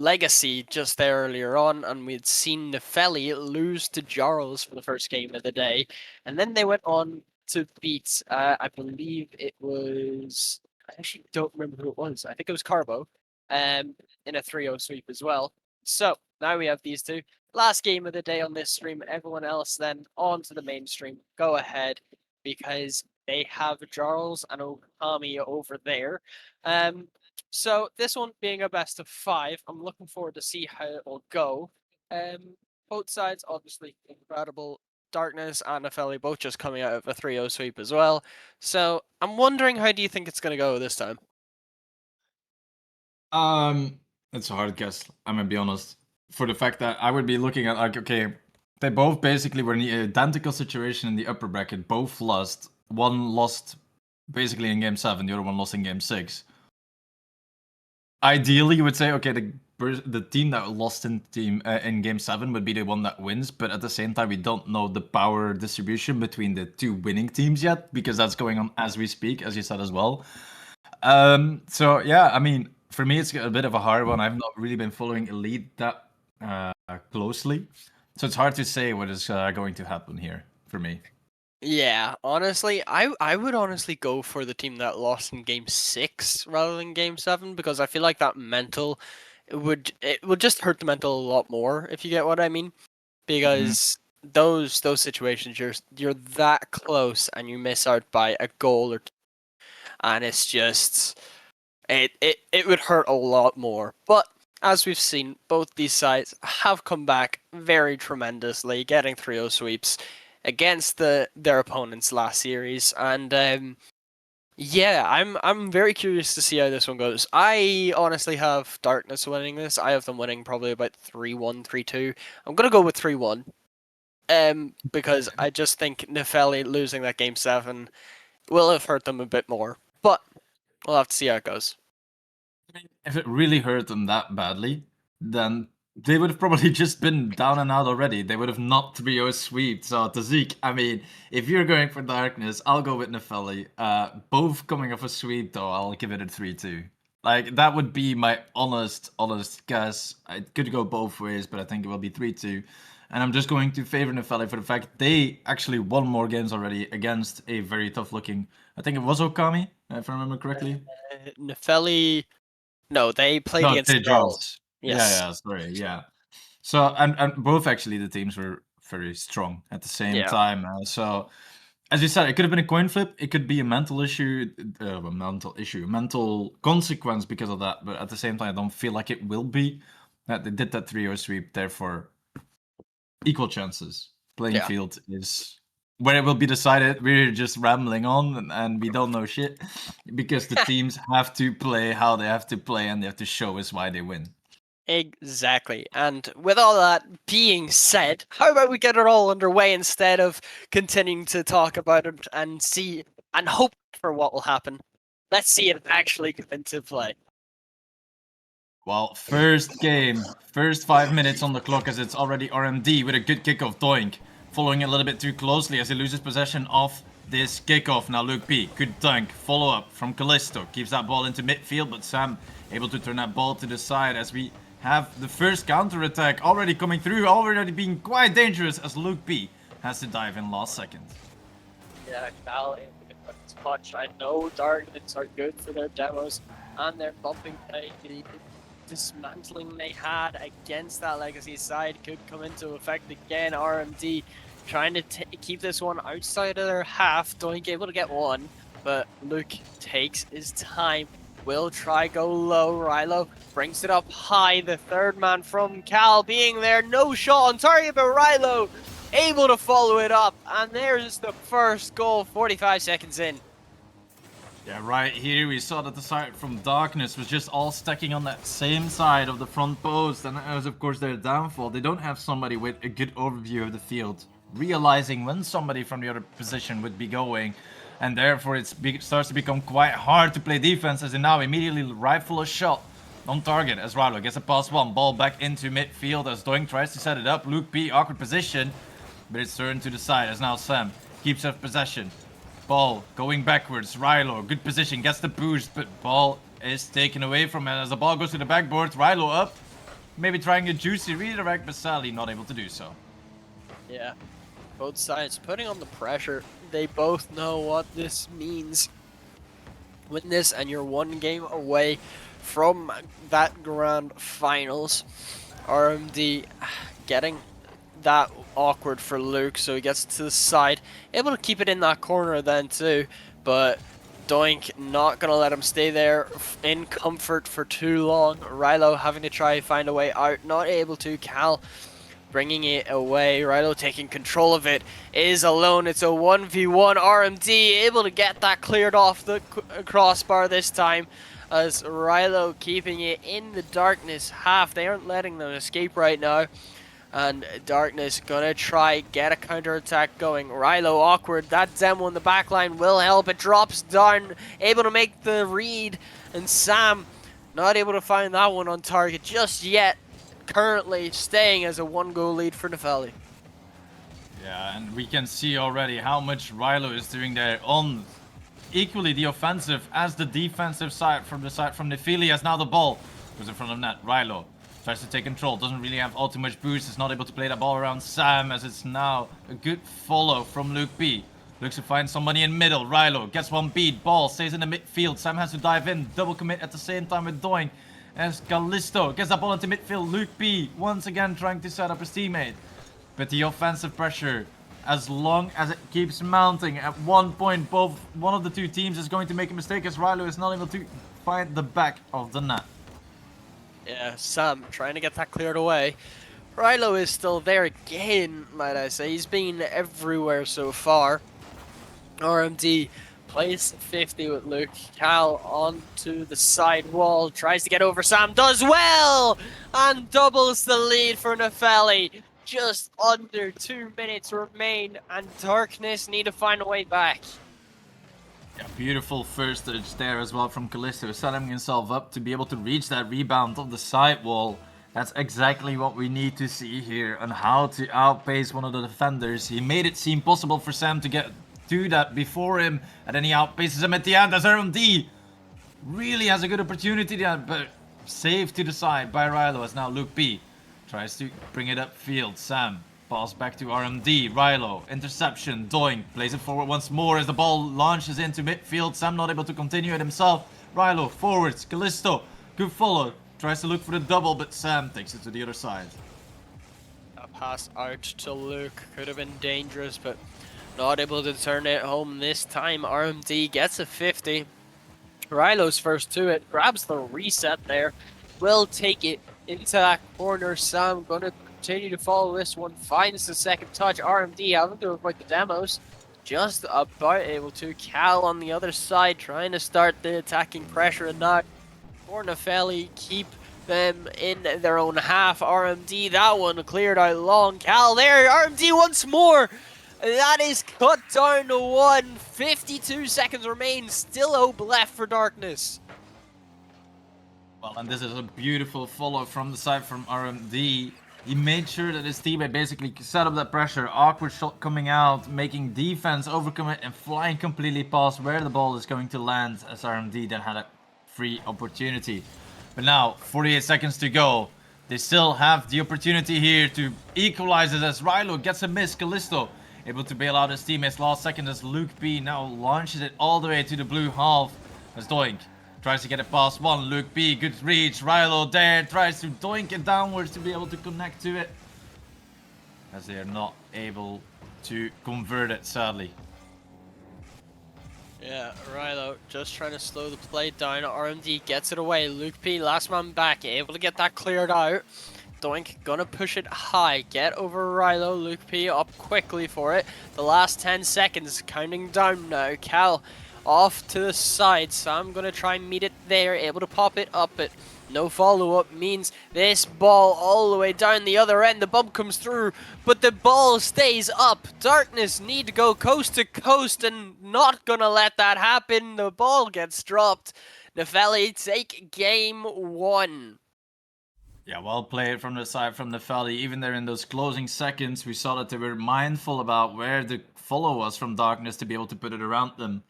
Legacy just there earlier on, and we'd seen Nefelli lose to Jarls for the first game of the day. And then they went on to beat, I believe it was, I actually don't remember who it was. I think it was Carbo in a 3-0 sweep as well. So now we have these two. Last game of the day on this stream. Everyone else then on to the mainstream. Go ahead, because they have Jarls and Okami over there. So this one being a best of 5, I'm looking forward to see how it will go. Both sides obviously incredible. Darkness and Nefelli both just coming out of a 3-0 sweep as well. So I'm wondering, how do you think it's going to go this time? It's a hard guess. I'm gonna be honest. For the fact that I would be looking at like, okay, they both basically were in the identical situation in the upper bracket. Both lost. One lost basically in game 7. The other one lost in game 6. Ideally, you would say, okay, the team that lost in game 7 would be the one that wins. But at the same time, we don't know the power distribution between the two winning teams yet, because that's going on as we speak, as you said as well. So yeah, I mean, for me, it's a bit of a hard one. I've not really been following Elite that closely, so it's hard to say what is going to happen here for me. Yeah, honestly, I would honestly go for the team that lost in game 6 rather than game 7, because I feel like that mental it would just hurt the mental a lot more, if you get what I mean. Because those situations, you're that close and you miss out by a goal or two, and it's just it would hurt a lot more. But as we've seen, both these sides have come back very tremendously, getting 3-0 sweeps against their opponents last series, and yeah, I'm very curious to see how this one goes. I honestly have Darkness winning this. I have them winning probably about 3-1, 3-2. I'm gonna go with 3-1, because I just think Nefelli losing that game 7 will have hurt them a bit more. But we'll have to see how it goes. If it really hurt them that badly, then they would have probably just been down and out already. They would have not 3-0 sweep. So Tazik, I mean, if you're going for Darkness, I'll go with Nefelli. Both coming off a sweep, though, I'll give it a 3-2. Like, that would be my honest guess. It could go both ways, but I think it will be 3-2. And I'm just going to favor Nefelli for the fact they actually won more games already against a very tough-looking, I think it was Okami, if I remember correctly. Nefelli, no, they played No, against they Jarls. Yes. Yes. Yeah, sorry, yeah. So, and both actually the teams were very strong at the same time. So, as you said, it could have been a coin flip. It could be a mental issue, a mental consequence because of that. But at the same time, I don't feel like it will be. That they did that 3-0 sweep, therefore equal chances. Playing field is where it will be decided. We're just rambling on and we don't know shit because the teams have to play how they have to play and they have to show us why they win. Exactly. And with all that being said, how about we get it all underway instead of continuing to talk about it and see and hope for what will happen? Let's see it actually come into play. Well, first game, first 5 minutes on the clock as it's already RMD with a good kickoff. Doink following a little bit too closely as he loses possession of this kickoff. Now Luke P, good dunk, follow up from Callisto. Keeps that ball into midfield, but Sam able to turn that ball to the side as we have the first counter-attack already coming through, already being quite dangerous as Luke P has to dive in last second. Yeah, Cal in the clutch. I know Darkness are good for their demos and their bumping play. The dismantling they had against that Legacy side could come into effect again. RMD trying to keep this one outside of their half. Doink able to get one, but Luke takes his time. Will try go low. Rilo brings it up high. The third man from Cal being there. No shot on target, but Rilo able to follow it up. And there's the first goal 45 seconds in. Yeah, right here we saw that the side from Darkness was just all stacking on that same side of the front post, and that was of course their downfall. They don't have somebody with a good overview of the field, realizing when somebody from the other position would be going, and therefore it starts to become quite hard to play defense as they now immediately rifle a shot on target as Rilo gets a pass one, ball back into midfield as Doink tries to set it up. Luke P, awkward position, but it's turned to the side as now Sam keeps up possession. Ball going backwards. Rilo, good position, gets the boost, but ball is taken away from him as the ball goes to the backboard. Rilo up, maybe trying a juicy redirect, but sadly not able to do so. Yeah, both sides putting on the pressure. They both know what this means. Win this and you're one game away from that grand finals. RMD getting that awkward for Luke, so he gets to the side, able to keep it in that corner then too, but Doink not gonna let him stay there in comfort for too long. Rilo having to try find a way out, not able to. Cal bringing it away. Rilo taking control of it, is alone. It's a 1v1. RMD able to get that cleared off the crossbar this time, as Rilo keeping it in the Darkness half. They aren't letting them escape right now. And Darkness gonna try get a counter attack going. Rilo awkward. That demo in the backline will help. It drops down, able to make the read, and Sam not able to find that one on target just yet. Currently staying as a 1-goal lead for Nepheli. Yeah, and we can see already how much Rilo is doing there on equally the offensive as the defensive side from Nepheli. As now the ball goes in front of net. Rilo tries to take control, doesn't really have all too much boost, is not able to play that ball around Sam, as it's now a good follow from Luke B. Looks to find somebody in middle. Rilo gets one beat, ball stays in the midfield. Sam has to dive in, double commit at the same time with Doink, as Callisto gets that ball into midfield. Luke B once again trying to set up his teammate. But the offensive pressure, as long as it keeps mounting, at one point one of the two teams is going to make a mistake, as Rilo is not able to find the back of the net. Yeah, Sam trying to get that cleared away. Rilo is still there again, might I say. He's been everywhere so far. RMD plays 50 with Luke. Cal onto the side wall, tries to get over Sam, does well! And doubles the lead for Nepheli. Just under 2 minutes remain, and Darkness need to find a way back. Yeah, beautiful first touch there as well from Callisto, setting himself up to be able to reach that rebound of the side wall. That's exactly what we need to see here, on how to outpace one of the defenders. He made it seem possible for Sam to do that before him, and then he outpaces him at the end as RMD really has a good opportunity there, but saved to the side by Rilo, as now Luke B tries to bring it upfield. Sam pass back to RMD. Rilo, interception. Doink plays it forward once more as the ball launches into midfield. Sam not able to continue it himself. Rilo forwards. Callisto, good follow. Tries to look for the double, but Sam takes it to the other side. A pass out to Luke could have been dangerous, but not able to turn it home this time. RMD gets a 50. Rilo's first to it, grabs the reset there, will take it into that corner. Sam gonna continue to follow this one, finds the second touch. RMD having to avoid the demos, just about able to. Cal on the other side trying to start the attacking pressure, and now for Nepheli keep them in their own half. RMD, that one cleared out long. Cal there, RMD once more. That is cut down to 1. 52 seconds remain. Still hope left for Darkness. Well, and this is a beautiful follow from the side from RMD. He made sure that his teammate basically set up that pressure. Awkward shot coming out, making defense overcommit and flying completely past where the ball is going to land, as RMD then had a free opportunity. But now, 48 seconds to go. They still have the opportunity here to equalize it, as Rilo gets a miss. Callisto able to bail out his teammates last second, as Luke B now launches it all the way to the blue half, as Doink tries to get it past one. Luke B, good reach. Rilo there tries to doink it downwards to be able to connect to it, as they are not able to convert it, sadly. Yeah, Rilo just trying to slow the play down. RMD gets it away. Luke P, last man back, able to get that cleared out. Doink gonna push it high, get over Rilo. Luke P up quickly for it. The last 10 seconds counting down now. Cal off to the side. So I'm going to try and meet it there, able to pop it up, but no follow-up means this ball all the way down the other end. The bump comes through, but the ball stays up. Darkness need to go coast to coast and not going to let that happen. The ball gets dropped. Nefelli take game 1. Yeah, well played from the side from Nefelli. Even there in those closing seconds, we saw that they were mindful about where the follow was from Darkness to be able to put it around them.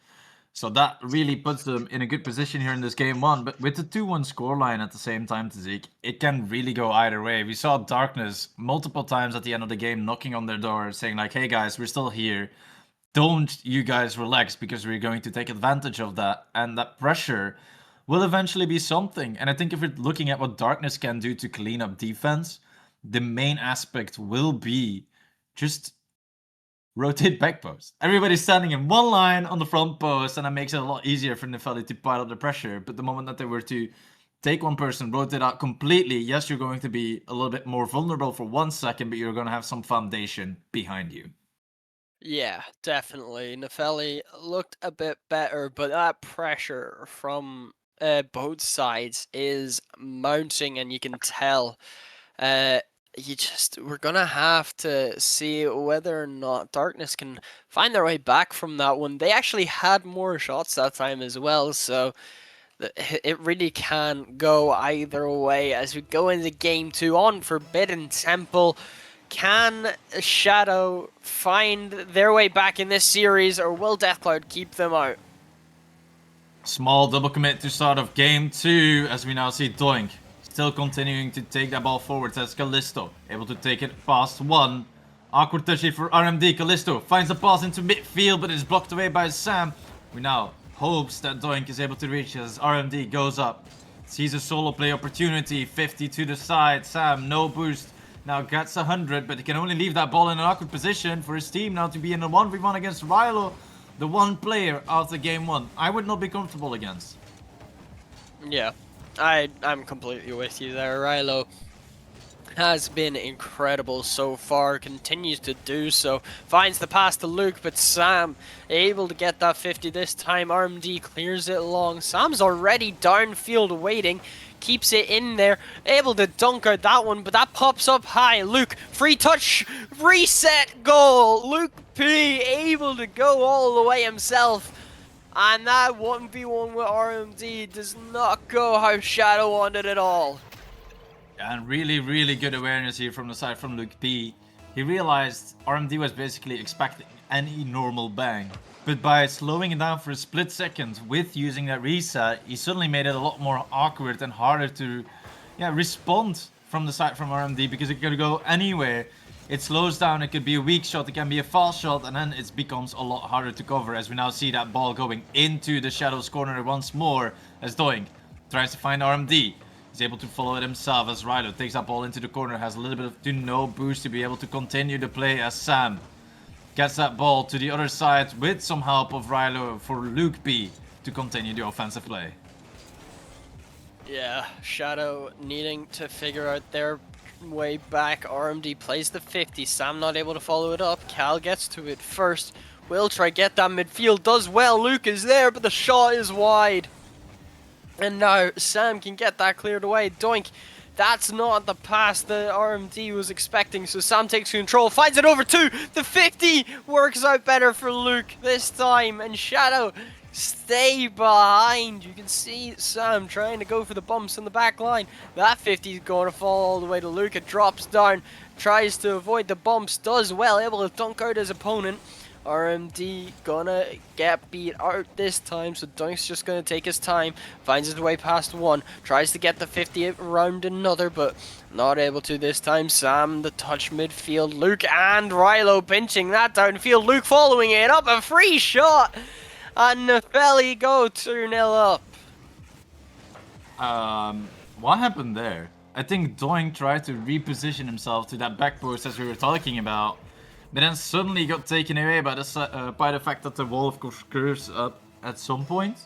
So that really puts them in a good position here in this game 1. But with the 2-1 scoreline at the same time, Tzazik, it can really go either way. We saw Darkness multiple times at the end of the game knocking on their door saying like, hey guys, we're still here. Don't you guys relax because we're going to take advantage of that. And that pressure will eventually be something. And I think if we're looking at what Darkness can do to clean up defense, the main aspect will be just rotate back post. Everybody's standing in one line on the front post, and that makes it a lot easier for Nefelli to pile up the pressure. But the moment that they were to take one person, rotate out completely, yes, you're going to be a little bit more vulnerable for 1 second, but you're going to have some foundation behind you. Yeah, definitely. Nefelli looked a bit better, but that pressure from both sides is mounting, and you can tell. We're gonna have to see whether or not Darkness can find their way back from that one. They actually had more shots that time as well, so it really can go either way as we go into game 2 on Forbidden Temple. Can Shadow find their way back in this series, or will Deathcloud keep them out? Small double commit to start of game 2 as we now see Doink still continuing to take that ball forward as Callisto able to take it past 1. Awkward touchy for RMD. Callisto finds the pass into midfield, but is blocked away by Sam. We now hopes that Doink is able to reach as RMD goes up. Sees a solo play opportunity. 50 to the side. Sam, no boost. Now gets 100, but he can only leave that ball in an awkward position for his team now to be in a 1v1 against Rilo, the one player after game 1. I would not be comfortable against. Yeah, I'm completely with you there. Rilo has been incredible so far, continues to do so, finds the pass to Luke, but Sam able to get that 50 this time. RMD clears it long. Sam's already downfield waiting, keeps it in there, able to dunk out that one, but that pops up high. Luke, free touch, reset goal. Luke P able to go all the way himself. And that 1v1 with RMD does not go how Shadow wanted it all. And really good awareness here from the side from Luke P. He realized RMD was basically expecting any normal bang. But by slowing it down for a split second with using that reset, he suddenly made it a lot more awkward and harder to respond from the side from RMD because it could go anywhere. It slows down, it could be a weak shot, it can be a fast shot, and then it becomes a lot harder to cover as we now see that ball going into the Shadow's corner once more as Doink tries to find RMD. He's able to follow it himself as Rilo takes that ball into the corner, has a little bit of no boost to be able to continue the play as Sam gets that ball to the other side with some help of Rilo for Luke B to continue the offensive play. Yeah, Shadow needing to figure out their way back. RMD plays the 50. Sam not able to follow it up. Cal gets to it first. Will try get that midfield. Does well. Luke is there, but the shot is wide. And now Sam can get that cleared away. Doink. That's not the pass that RMD was expecting, so Sam takes control, finds it over to the 50, works out better for Luke this time, and Shadow stay behind. You can see Sam trying to go for the bumps in the back line. That 50 is going to fall all the way to Luke. It drops down, tries to avoid the bumps, does well, able to dunk out his opponent. RMD gonna get beat out this time, so Dunk's just gonna take his time, finds his way past one, tries to get the 50 around another, but not able to this time. Sam, the touch midfield, Luke and Rilo pinching that downfield, Luke following it up, a free shot, and Nefelli go 2-0 up. What happened there? I think Doink tried to reposition himself to that back post as we were talking about, but then suddenly got taken away by the fact that the wall of course curves up at some point.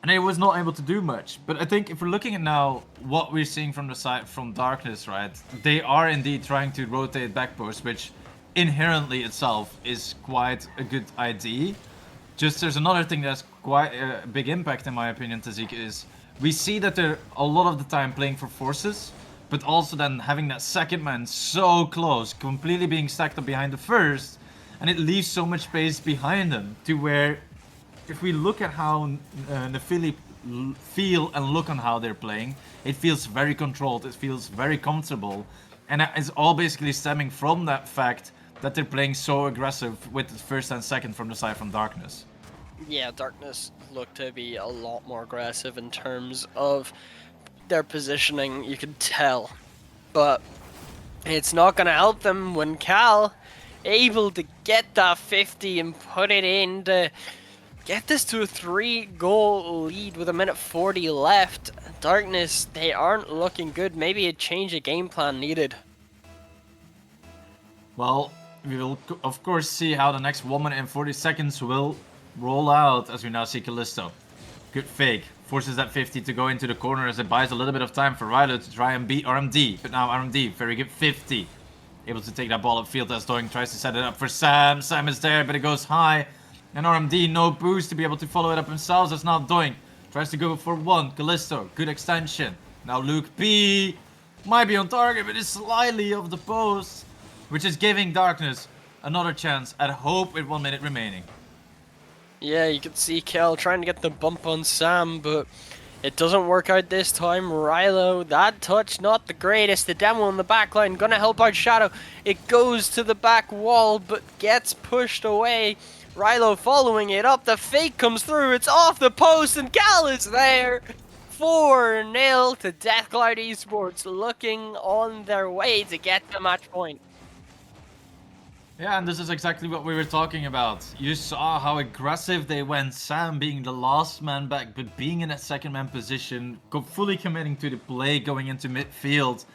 And he was not able to do much. But I think if we're looking at now what we're seeing from the side from Darkness, right? They are indeed trying to rotate back post, which inherently itself is quite a good idea. just there's another thing that's quite a big impact in my opinion, Tazik, is we see that they're a lot of the time playing for forces, but also then having that second man so close, completely being stacked up behind the first, and it leaves so much space behind them to where, if we look at how Nephili feel and look on how they're playing, it feels very controlled, it feels very comfortable, and it's all basically stemming from that fact that they're playing so aggressive with the first and second from the side from Darkness. Yeah, Darkness look to be a lot more aggressive in terms of their positioning, you can tell. But it's not going to help them when Cal able to get that 50 and put it in to get this to a 3-goal lead with 1:40 left. Darkness, they aren't looking good. Maybe a change of game plan needed. Well, we will of course see how the next 1:40 will roll out as we now see Callisto. Good fake. Forces that 50 to go into the corner as it buys a little bit of time for Rylo to try and beat RMD. But now RMD, very good 50. Able to take that ball upfield as Doink tries to set it up for Sam. Sam is there, but it goes high. And RMD, no boost to be able to follow it up themselves as now Doink tries to go for one. Callisto, good extension. Now Luke P might be on target, but is slightly off the post, which is giving Darkness another chance at hope with 1 minute remaining. Yeah, you can see Kel trying to get the bump on Sam, but it doesn't work out this time. Rylo, that touch not the greatest. The demo on the back line gonna help out Shadow. It goes to the back wall, but gets pushed away. Rylo following it up. The fake comes through. It's off the post, and Cal is there. 4-0 to Deathcloud Esports, looking on their way to get the match point. Yeah, and this is exactly what we were talking about. You saw how aggressive they went, Sam being the last man back, but being in that second man position, fully committing to the play going into midfield.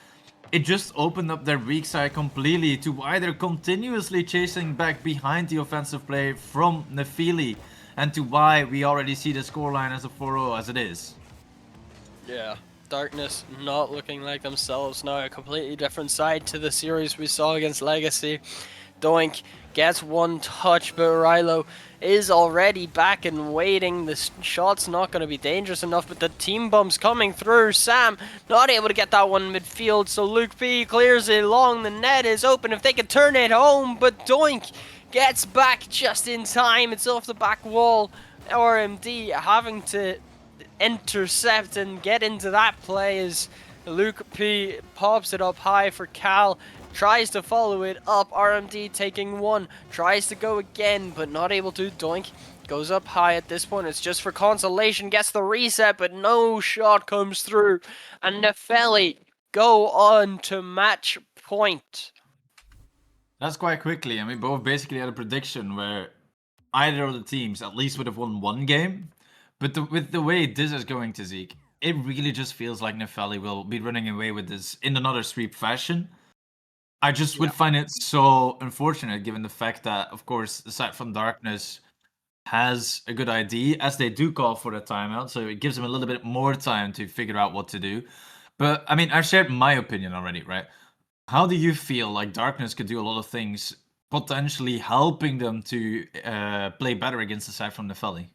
It just opened up their weak side completely to why they're continuously chasing back behind the offensive play from Nephili, and to why we already see the scoreline as a 4-0 as it is. Yeah, Darkness not looking like themselves now, a completely different side to the series we saw against Legacy. Doink gets one touch, but Rylo is already back and waiting. The shot's not going to be dangerous enough, but the team bump's coming through. Sam not able to get that one midfield, so Luke P clears it along. The net is open if they can turn it home, but Doink gets back just in time. It's off the back wall. RMD having to intercept and get into that play as Luke P pops it up high for Cal. Tries to follow it up. RMD taking one. Tries to go again, but not able to. Doink goes up high at this point. It's just for consolation. Gets the reset, but no shot comes through. And Nephili go on to match point. That's quite quickly. I mean, both basically had a prediction where either of the teams at least would have won one game. But with the way this is going to Zeke, it really just feels like Nephili will be running away with this in another sweep fashion. I just would find it so unfortunate given the fact that, of course, the side from Darkness has a good idea, as they do call for the timeout, so it gives them a little bit more time to figure out what to do. But, I mean, I've shared my opinion already, right? How do you feel like Darkness could do a lot of things, potentially helping them to play better against the side from Nephili?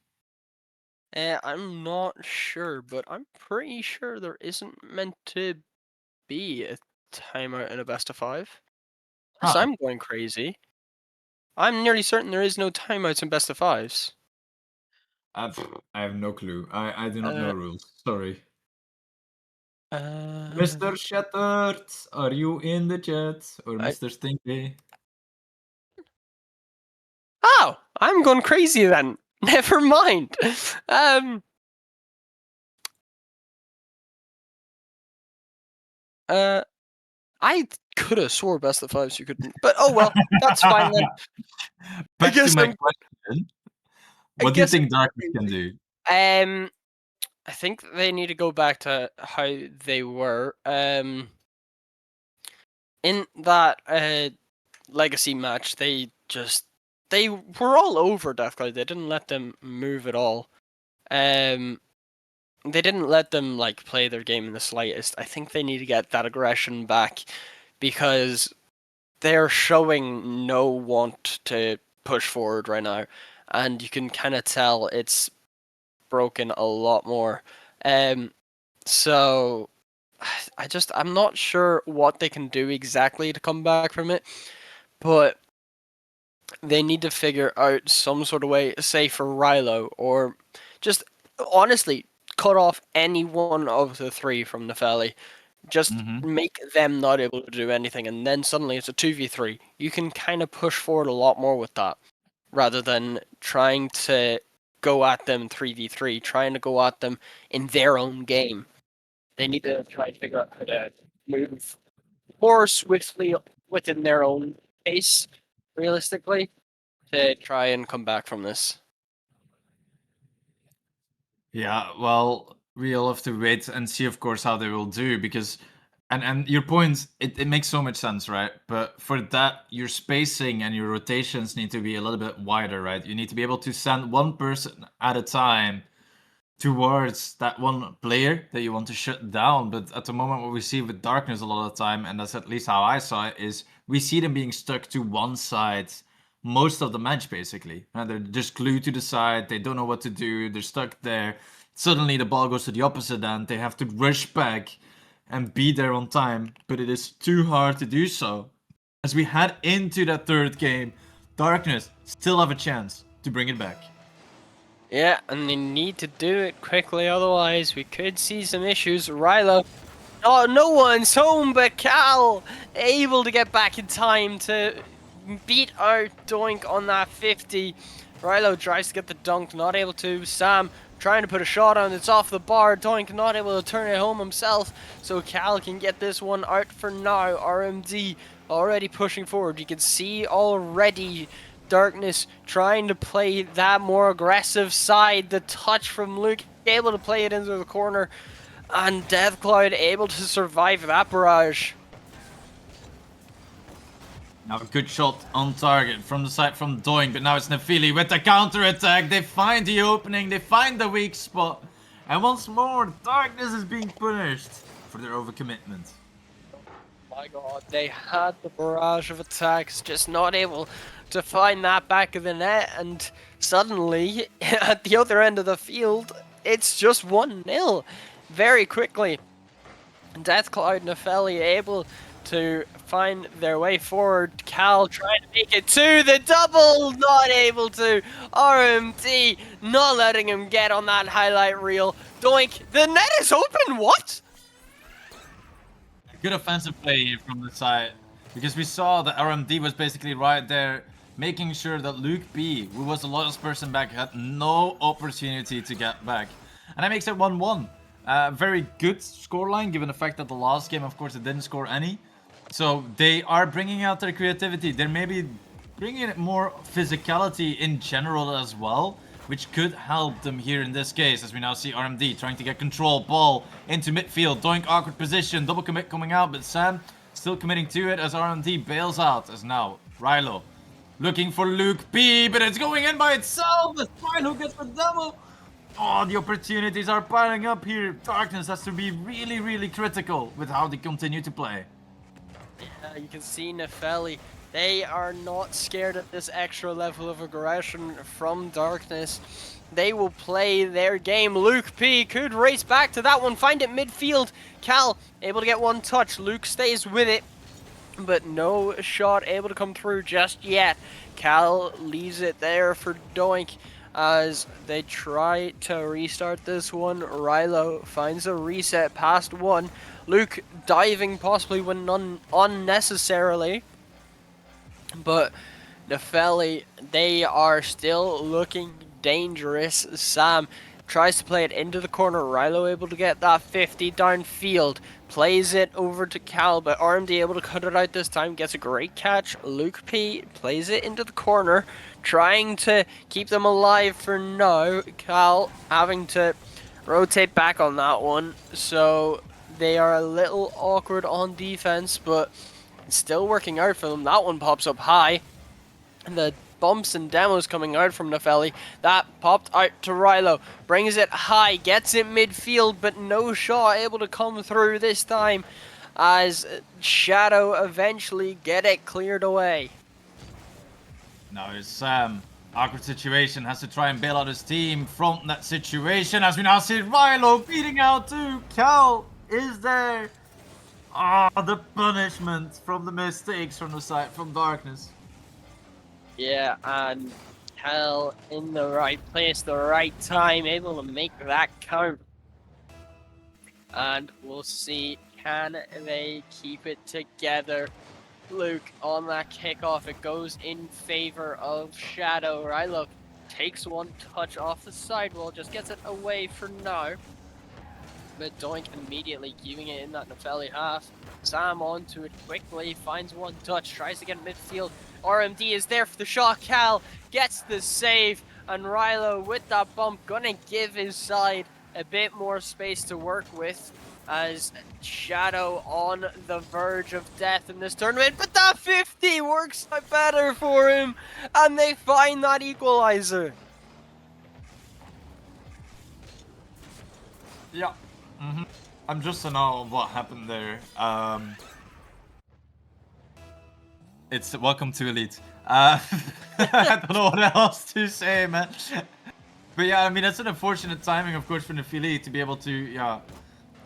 I'm not sure, but I'm pretty sure there isn't meant to be a timeout in a best of 5. Unless I'm going crazy. I'm nearly certain there is no timeouts in best of 5s. I have no clue. I do not know rules. Sorry. Mr. Shattered, are you in the chat? Or Mr. Stinky? Oh, I'm going crazy then. Never mind. I could have swore best of 5s you couldn't, but oh well, that's fine then. Back to my question. What do you think Darkness can do? I think they need to go back to how they were. In that Legacy match, they were all over Deathcloud. They didn't let them move at all. They didn't let them like play their game in the slightest. I think they need to get that aggression back because they're showing no want to push forward right now. and you can kind of tell it's broken a lot more. So I'm not sure what they can do exactly to come back from it, but they need to figure out some sort of way, say for Rilo, or just honestly cut off any one of the three from Nepheli. Just make them not able to do anything, and then suddenly it's a 2v3. You can kind of push forward a lot more with that, rather than trying to go at them 3v3, trying to go at them in their own game. They need to try and figure out how to move more swiftly within their own pace, realistically, to try and come back from this. Yeah, well, we'll have to wait and see, of course, how they will do, because and your point, it makes so much sense, right? But for that, your spacing and your rotations need to be a little bit wider, right? You need to be able to send one person at a time towards that one player that you want to shut down. But at the moment, what we see with Darkness a lot of the time, and that's at least how I saw it, is we see them being stuck to one side most of the match, basically. And they're just glued to the side, they don't know what to do, they're stuck there. Suddenly the ball goes to the opposite end, they have to rush back and be there on time, but it is too hard to do so. As we head into that third game, Darkness still have a chance to bring it back. Yeah, and they need to do it quickly, otherwise we could see some issues. Rilo, oh, no one's home but Cal, able to get back in time to beat out Doink on that 50. Rilo tries to get the dunk, not able to. Sam trying to put a shot on, it's off the bar. Doink not able to turn it home himself, so Cal can get this one out for now. RMD already pushing forward. You can see already Darkness trying to play that more aggressive side. The touch from Luke, able to play it into the corner, and Deathcloud able to survive that barrage. Now a good shot on target from the side from Doink, but now it's Nepheli with the counter attack. They find the opening, they find the weak spot, and once more Darkness is being punished for their overcommitment. My god, they had the barrage of attacks, just not able to find that back of the net, and suddenly at the other end of the field it's just 1-0 very quickly. Deathcloud and Nepheli able to find their way forward. Cal trying to make it to the double, not able to. RMD not letting him get on that highlight reel. Doink, the net is open, what? Good offensive play here from the side, because we saw that RMD was basically right there, making sure that Luke B, who was the last person back, had no opportunity to get back. And that makes it 1-1. Very good scoreline, given the fact that the last game, of course, it didn't score any. So they are bringing out their creativity. They're maybe bringing in more physicality in general as well, which could help them here in this case, as we now see RMD trying to get control, ball into midfield, Doink awkward position, double commit coming out, but Sam still committing to it as RMD bails out, as now Rilo looking for Luke B, but it's going in by itself, as Rilo gets the double. Oh, the opportunities are piling up here. Darkness has to be really, really critical with how they continue to play. Yeah, you can see Nepheli. They are not scared of this extra level of aggression from Darkness. They will play their game. Luke P could race back to that one, find it midfield. Cal able to get one touch. Luke stays with it, but no shot able to come through just yet. Cal leaves it there for Doink as they try to restart this one. Rilo finds a reset past one. Luke diving possibly when unnecessarily. But Nepheli, they are still looking dangerous. Sam tries to play it into the corner. Rilo able to get that 50 downfield. Plays it over to Cal, but RMD able to cut it out this time. Gets a great catch. Luke P plays it into the corner, trying to keep them alive for now. Cal having to rotate back on that one. So they are a little awkward on defense, but it's still working out for them. That one pops up high. And the bumps and demos coming out from Nepheli. That popped out to Rilo. Brings it high. Gets it midfield, but no shot able to come through this time. As Shadow eventually get it cleared away. Now it's Sam Awkward situation, has to try and bail out his team from that situation. As we now see Rilo beating out too. Cal is there. The punishment from the mistakes from the side from Darkness. Yeah, and Cal in the right place, the right time, able to make that count. And we'll see, can they keep it together? Luke on that kickoff, it goes in favor of Shadow. Rilo takes one touch off the sidewall, just gets it away for now. But Doink immediately giving it in that Nefelli half. Sam onto it quickly, finds one touch, tries to get midfield. RMD is there for the shot. Cal gets the save, and Rilo with that bump gonna give his side a bit more space to work with, as Shadow on the verge of death in this tournament. But that 50 works better for him, and they find that equalizer. Yeah. I'm just to know what happened there. It's welcome to Elite. I don't know what else to say, man. But yeah, I mean, that's an unfortunate timing, of course, for Nefelli to be able to,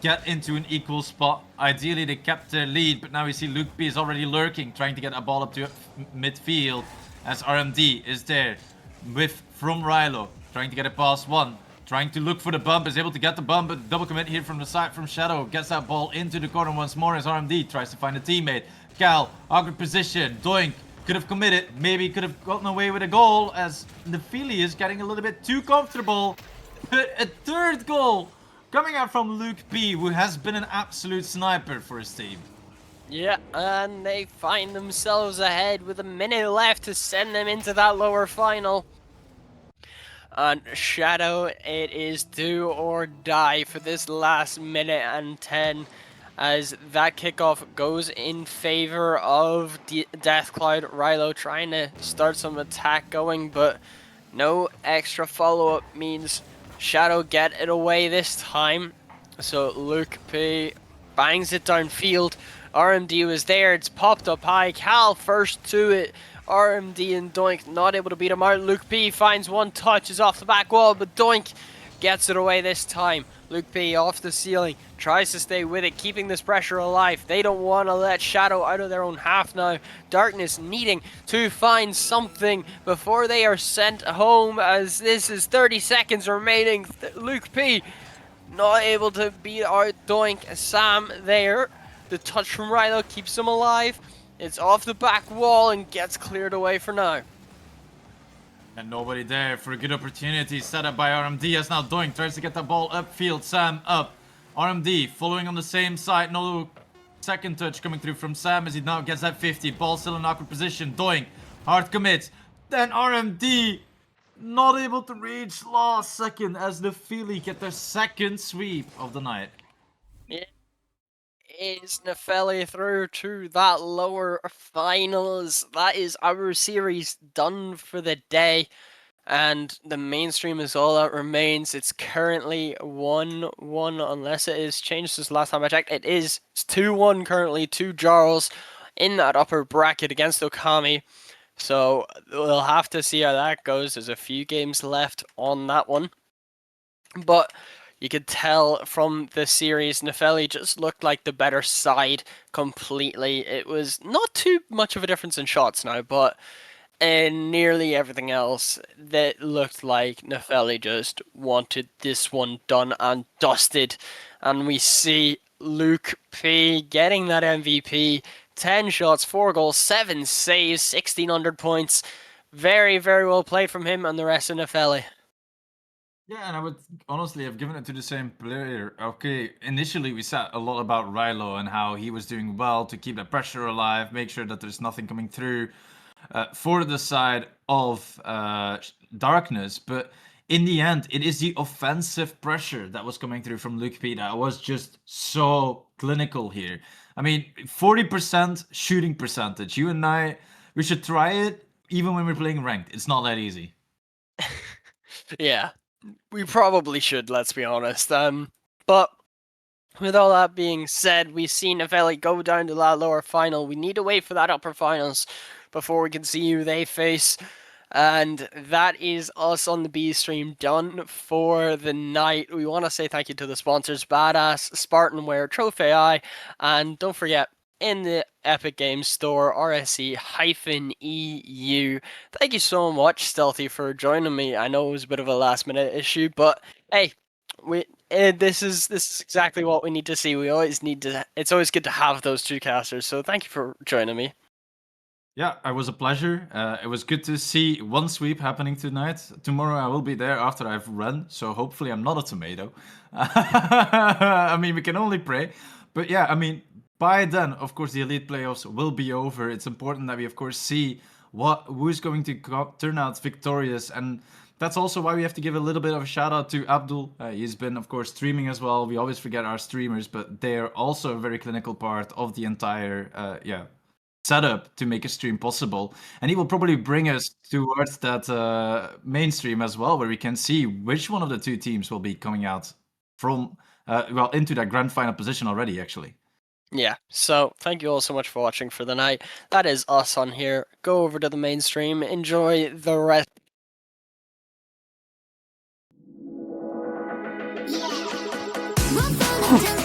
get into an equal spot. Ideally, they kept their lead, but now we see Luke B is already lurking, trying to get a ball up to midfield, as RMD is there from Rilo, trying to get it past one. Trying to look for the bump, is able to get the bump, but double commit here from the side from Shadow. Gets that ball into the corner once more as RMD tries to find a teammate. Cal, awkward position. Doink could have committed, maybe could have gotten away with a goal, as Nefelli is getting a little bit too comfortable. But a third goal coming out from Luke B, who has been an absolute sniper for his team. Yeah, and they find themselves ahead with a minute left to send them into that lower final. And Shadow, it is do or die for this last minute and 10, as that kickoff goes in favor of Deathcloud. Rilo trying to start some attack going, but no extra follow-up means Shadow get it away this time. So Luke P bangs it downfield. RMD was there, it's popped up high. Cal first to it. RMD and Doink not able to beat him out. Luke P finds one touch, is off the back wall, but Doink gets it away this time. Luke P off the ceiling, tries to stay with it, keeping this pressure alive. They don't want to let Shadow out of their own half now. Darkness needing to find something before they are sent home, as this is 30 seconds remaining. Luke P not able to beat out Doink. Sam there. The touch from Rilo keeps him alive. It's off the back wall and gets cleared away for now. And nobody there for a good opportunity set up by RMD, as now Doink tries to get the ball upfield. Sam up. RMD following on the same side. No second touch coming through from Sam as he now gets that 50. Ball still in awkward position. Doink hard commits. Then RMD not able to reach last second as the Philly get their second sweep of the night. Yeah. Is Nefelli through to that lower finals? That is our series done for the day, and the mainstream is all that remains. It's currently 1-1, unless it is changed since last time I checked. It is 2-1 currently to Jarls in that upper bracket against Okami. So we'll have to see how that goes. There's a few games left on that one, but you could tell from the series, Nefelli just looked like the better side completely. It was not too much of a difference in shots now, but in nearly everything else, that looked like Nefelli just wanted this one done and dusted. And we see Luke P getting that MVP. 10 shots, 4 goals, 7 saves, 1,600 points. Very, very well played from him and the rest of Nefelli. Yeah, and I would honestly have given it to the same player. Okay, initially we said a lot about Rilo and how he was doing well to keep the pressure alive, make sure that there's nothing coming through for the side of Darkness. But in the end, it is the offensive pressure that was coming through from Luke P that was just so clinical here. I mean, 40% shooting percentage. You and I, we should try it even when we're playing ranked. It's not that easy. Yeah. We probably should, let's be honest. But with all that being said, we've seen Nefelli go down to that lower final. We need to wait for that upper finals before we can see who they face. And that is us on the B stream done for the night. We want to say thank you to the sponsors, Badass, SpartanWare, trophi.ai, and don't forget, in the Epic Games Store, rsc-eu. Thank you so much, Stealthy, for joining me. I know it was a bit of a last-minute issue, but hey, this is exactly what we need to see. We always need to. It's always good to have those two casters. So thank you for joining me. Yeah, it was a pleasure. It was good to see one sweep happening tonight. Tomorrow I will be there after I've run, so hopefully I'm not a tomato. I mean, we can only pray. But yeah, I mean, by then, of course, the Elite Playoffs will be over. It's important that we, of course, see who's going to turn out victorious. And that's also why we have to give a little bit of a shout out to Abdul. He's been, of course, streaming as well. We always forget our streamers, but they're also a very clinical part of the entire, setup to make a stream possible, and he will probably bring us towards that mainstream as well, where we can see which one of the two teams will be coming out from into that grand final position already, actually. Yeah, so thank you all so much for watching for the night. That is us on here. Go over to the mainstream, enjoy the rest. Yeah.